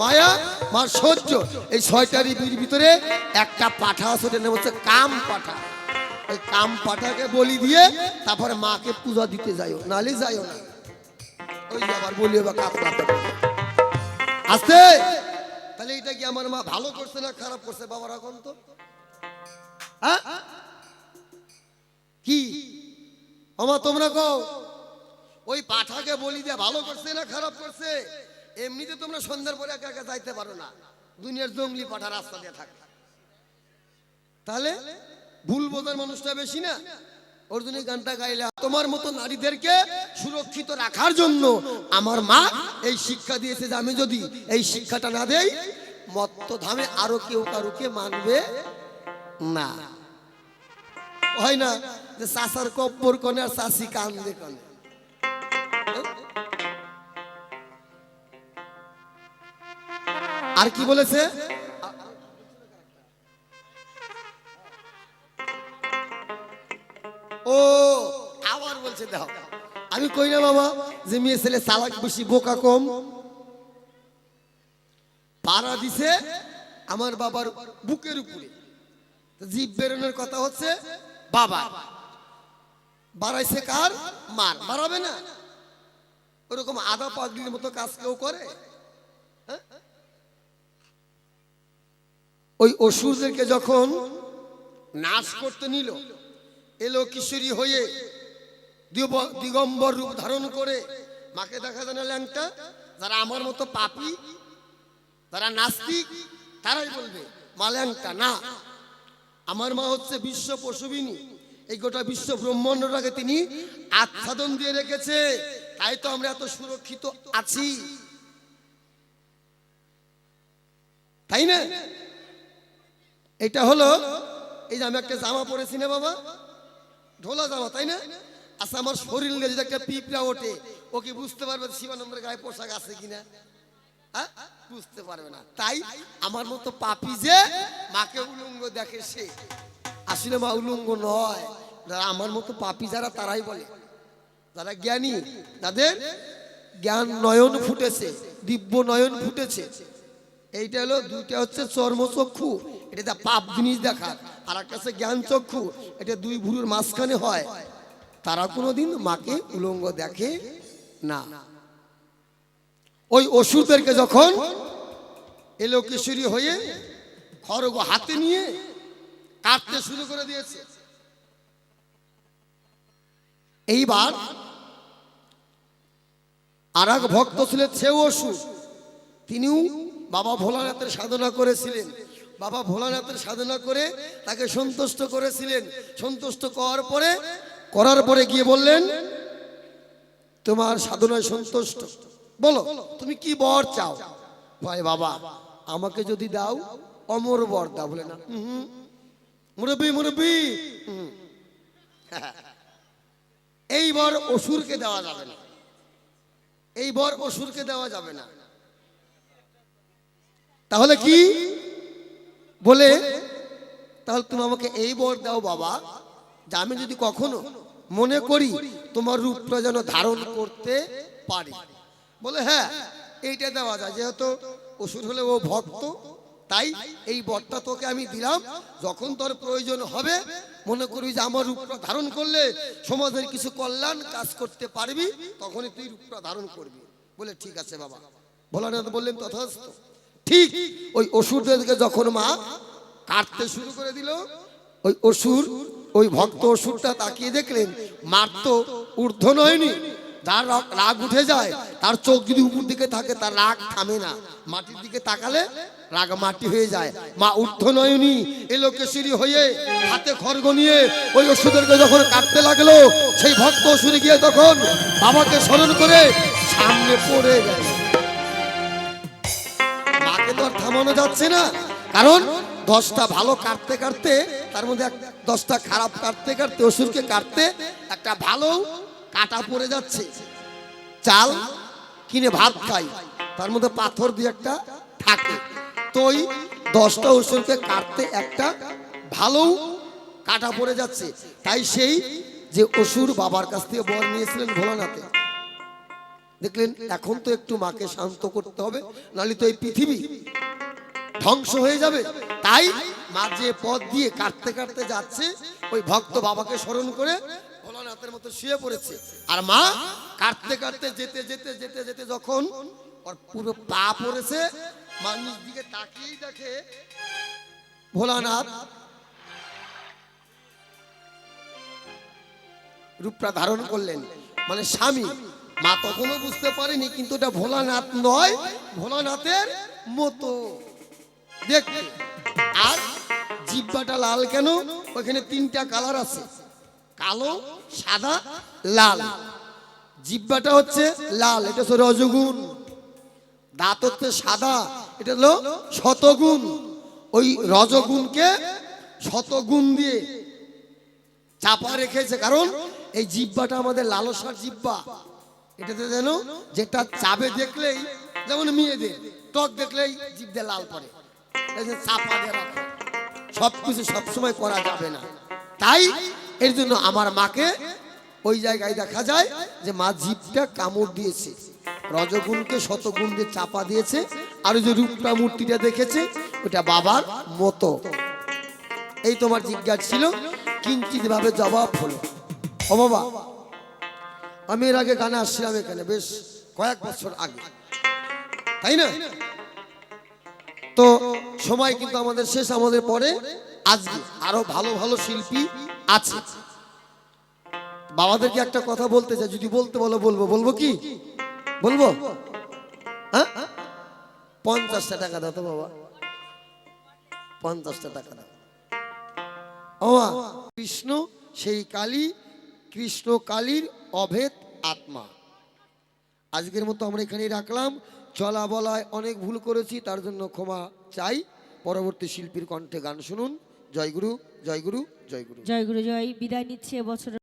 মায়া, মাৎসর্য, এই 6টারই ভিতরে একটা পাঠা আছে, ওটার নাম হচ্ছে কাম পাঠা। ওই কাম পাঠাকে বলি দিয়ে তারপরে মাকে পূজা দিতে যাইও, নালে যাইও না। ওই আবার বলি বা কাতরাতে আসতে। তাহলে এটা কি আমার মা ভালো করছে না খারাপ করছে বাবার? এখন তো কি আমা তোমরা কও, ওই পাঠাকে বলি দিয়ে ভালো করছে না খারাপ করছে? এমনিতে তোমরা সন্ধ্যার পরে একা একা যাইতে পারো না, দুনিয়ার জঙ্গলি পাঠা রাস্তা দিয়ে থাকে। তাহলে ভুল বোঝার মানুষটা বেশি না? ওর জন্য গানটা গাইলা। তোমার মতো নারীদেরকে সুরক্ষিত রাখার জন্য আমার মা এই শিক্ষা দিয়েছে যে আমি যদি এই শিক্ষাটা না দেই, মত্ত ধামে আরো কেউ কারুকে মানবে না। হয় না যে চাষার কব্বর কনে আর চাষি কান্দে কনে? আর কি বলেছে? বলছে দাও। আমি কই না বাবা যে মেয়ে ছেলে চালাক বেশি বোকা কম। পাড়া দিছে আমার বাবার বুকের উপরে, জিভ বেরোনোর কথা হচ্ছে বাবা, বাড়াইছে কার? মার। বাড়াবে না? ওরকম আধা পাগলির মতো কাজ কেউ করে? হ্যাঁ? ওই অসুরদেরকে যখন নাশ করতে নিল, এলো কিশোরী হয়ে দিগম্বর রূপ ধারণ করে। মাকে দেখা যায় না ল্যাংটা? যারা আমার মতো পাপী, তারা নাস্তিক, তারাই বলবে মা ল্যাংটা। না, আমার মা হচ্ছে বিশ্ব পশুবিনী। এই গোটা বিশ্ব ব্রহ্মাণ্ডটাকে তিনি আচ্ছাদন দিয়ে রেখেছে, তাই তো আমরা এত সুরক্ষিত আছি, তাই না? এটা হলো, এই যে আমি একটা জামা পরেছি না বাবা, ঢোলা জামা, তাই না? আচ্ছা, আমার শরীর নিয়ে যদি একটা পিঁপড়া ওঠে, ও কি বুঝতে পারবে শিবানন্দের গায়ে পোশাক আছে কিনা? বুঝতে পারবে না। তাই আমার মতো পাপী যে মাকে উলঙ্গ দেখে, সে আসলে মা উলঙ্গ নয়। যারা আমার মতো পাপী যারা, তারাই বলে, যারা জ্ঞানী, যাদের জ্ঞান নয়ন ফুটেছে, দিব্য নয়ন ফুটেছে। এইটা হলো, দুইটা হচ্ছে চর্মচক্ষু, এটা পাপ জিনিস দেখার, আর একটা হচ্ছে জ্ঞান চক্ষু, এটা দুই ভুরুর মাঝখানে হয়। তারা কোনোদিন মাকে উলঙ্গ দেখে না। ওই অসুরদেরকে যখন এলো কিশোরী হয়ে খড়গ হাতে নিয়ে কাটতে শুরু করে দিয়েছে। এইবার আর এক ভক্ত ছিলেন, সেও অসুর। তিনিও বাবা ভোলানাথের সাধনা করেছিলেন। বাবা ভোলানাথের সাধনা করে তাকে সন্তুষ্ট করেছিলেন। সন্তুষ্ট করার পরে গিয়ে বললেন, তোমার সাধনায় সন্তুষ্ট, বলো তুমি কি বর চাও? ভাই বাবা, আমাকে যদি দাও অমর বর দাও। বলে না, মুরব্বী মুরব্বী, এই বর অসুরকে দেওয়া যাবে না, এই বর অসুরকে দেওয়া যাবে না। তাহলে কি বলে? তাহলে তুমি আমাকে এই বর দাও বাবা, যে আমি যদি কখনো মনে করি তোমার রূপটা যেন ধারণ করতে পারি। বলে হ্যাঁ, এইটা দেওয়া যায়, যেহেতু অসুর হলে ও ভক্ত, তাই এই বরটা তোকে আমি দিলাম। যখন তোর প্রয়োজন হবে, মনে করবি যে আমার রূপটা ধারণ করলে সমাজের কিছু কল্যাণ কাজ করতে পারবি, তখনই তুই রূপটা ধারণ করবি। বলে ঠিক আছে বাবা। ভোলানাথ বললেন তথাস্তু। ঠিক ওই অসুরদেরকে যখন মা কাটতে শুরু করে দিল, ওই অসুর, ওই ভক্ত অসুরটা তাকিয়ে দেখলেন মার তো ঊর্ধ্ব নয়নি। যার রাগ উঠে যায়, তার চোখ যদি উপর দিকে থাকে, তার রাগ থামে না, মাটির দিকে তাকালে রাগ মাটি হয়ে যায়। মা ঊর্ধ্ব নয়নি এলো কেশরী হয়ে হাতে খড়গ নিয়ে ওই অসুরদেরকে যখন কাটতে লাগলো, সেই ভক্ত অসুরে গিয়ে তখন বাবাকে স্মরণ করে সামনে পড়ে গেল। মাকে তো আর থামানো যাচ্ছে না, কারণ 10টা ভালো কাটতে কাটতে, তার মধ্যে 10টা খারাপ কাটতে কাটতে, অসুরকে কাটতে একটা ভালো কাটা পড়ে যাচ্ছে। চাল কিনে ভাত খাই, তার মধ্যে পাথর দিয়ে একটা থাকে, তো ওই 10টা অসুরকে কাটতে একটা ভালো কাটা পড়ে যাচ্ছে। তাই সেই যে অসুর বাবার কাছ থেকে বর নিয়েছিলেন ভোলানাথে, দেখলেন এখন তো একটু মাকে শান্ত করতে হবে, নাহলে তো এই পৃথিবী ধ্বংস হয়ে যাবে। তাই মা যে পথ দিয়ে কাটতে কাটতে যাচ্ছে, ওই ভক্ত বাবাকে স্মরণ করে ভোলানাথের মতো শুয়ে পড়েছে। আর মা কাটতে কাটতে যেতে যেতে যেতে যেতে যখন ওর পুরো পা পড়েছে, মা নিজ দিকে তাকিয়েই দেখে ভোলানাথ রূপটা ধারণ করলেন, মানে স্বামী। মা তখনও বুঝতে পারেনি, কিন্তু এটা ভোলানাথ নয়, ভোলানাথের মতো দেখতে। আর জিহ্বাটা লাল কেন? ওখানে 3টা কালার আছে, কালো, সাদা, লাল। জিহ্বাটা হচ্ছে লাল, এটা হচ্ছে রজগুণ। দাঁত হচ্ছে সাদা, এটা হলো শতগুণ। ওই রজগুণকে শতগুণ দিয়ে চাপা রেখেছে, কারণ এই জিহ্বাটা আমাদের লালসার জিহ্বা। এটাতে যেন যেটা চাবে দেখলেই, যেমন মেয়েদের টক দেখলেই জিভ দিয়ে লাল পড়ে, চাপা দিয়ে রাখে। সবকিছু সবসময় করা যাবে না, তাই এর জন্য আমার মাকে ওই জায়গায় দেখা যায় যে মা জিভটা কামড় দিয়েছে, রজগুণকে শতগুণ দিয়ে চাপা দিয়েছে, আর ওই যে রূপটা মূর্তিটা দেখেছে ওটা বাবার মতো। এই তোমার জিজ্ঞাসা ছিল, কিঞ্চিত ভাবে জবাব হলো। ও বাবা, আমি এর আগে গানে আসছিলাম এখানে বেশ কয়েক বছর আগে, তাই না? তো সময় কিন্তু আমাদের শেষ, আমাদের পরে আজকে আরো ভালো ভালো শিল্পী আছে। বাবাদেরকে একটা কথা বলতে চাই, যদি বলতে বলো বলবো। বলবো কি বলবো? হ্যাঁ, 50টা টাকা দাও তো বাবা, 50টা টাকা দাও। ও মা, কৃষ্ণ সেই কালী, কৃষ্ণ কালীর অভেদ আত্মা। আজকের মতো আমরা এখানেই রাখলাম। চলা বলায় অনেক ভুল করেছি, তার জন্য ক্ষমা চাই। পরবর্তী শিল্পীর কণ্ঠে গান শুনুন। জয় গুরু, জয় গুরু, জয় গুরু। জয় গুরু, জয়। বিদায় নিচ্ছে এবছর।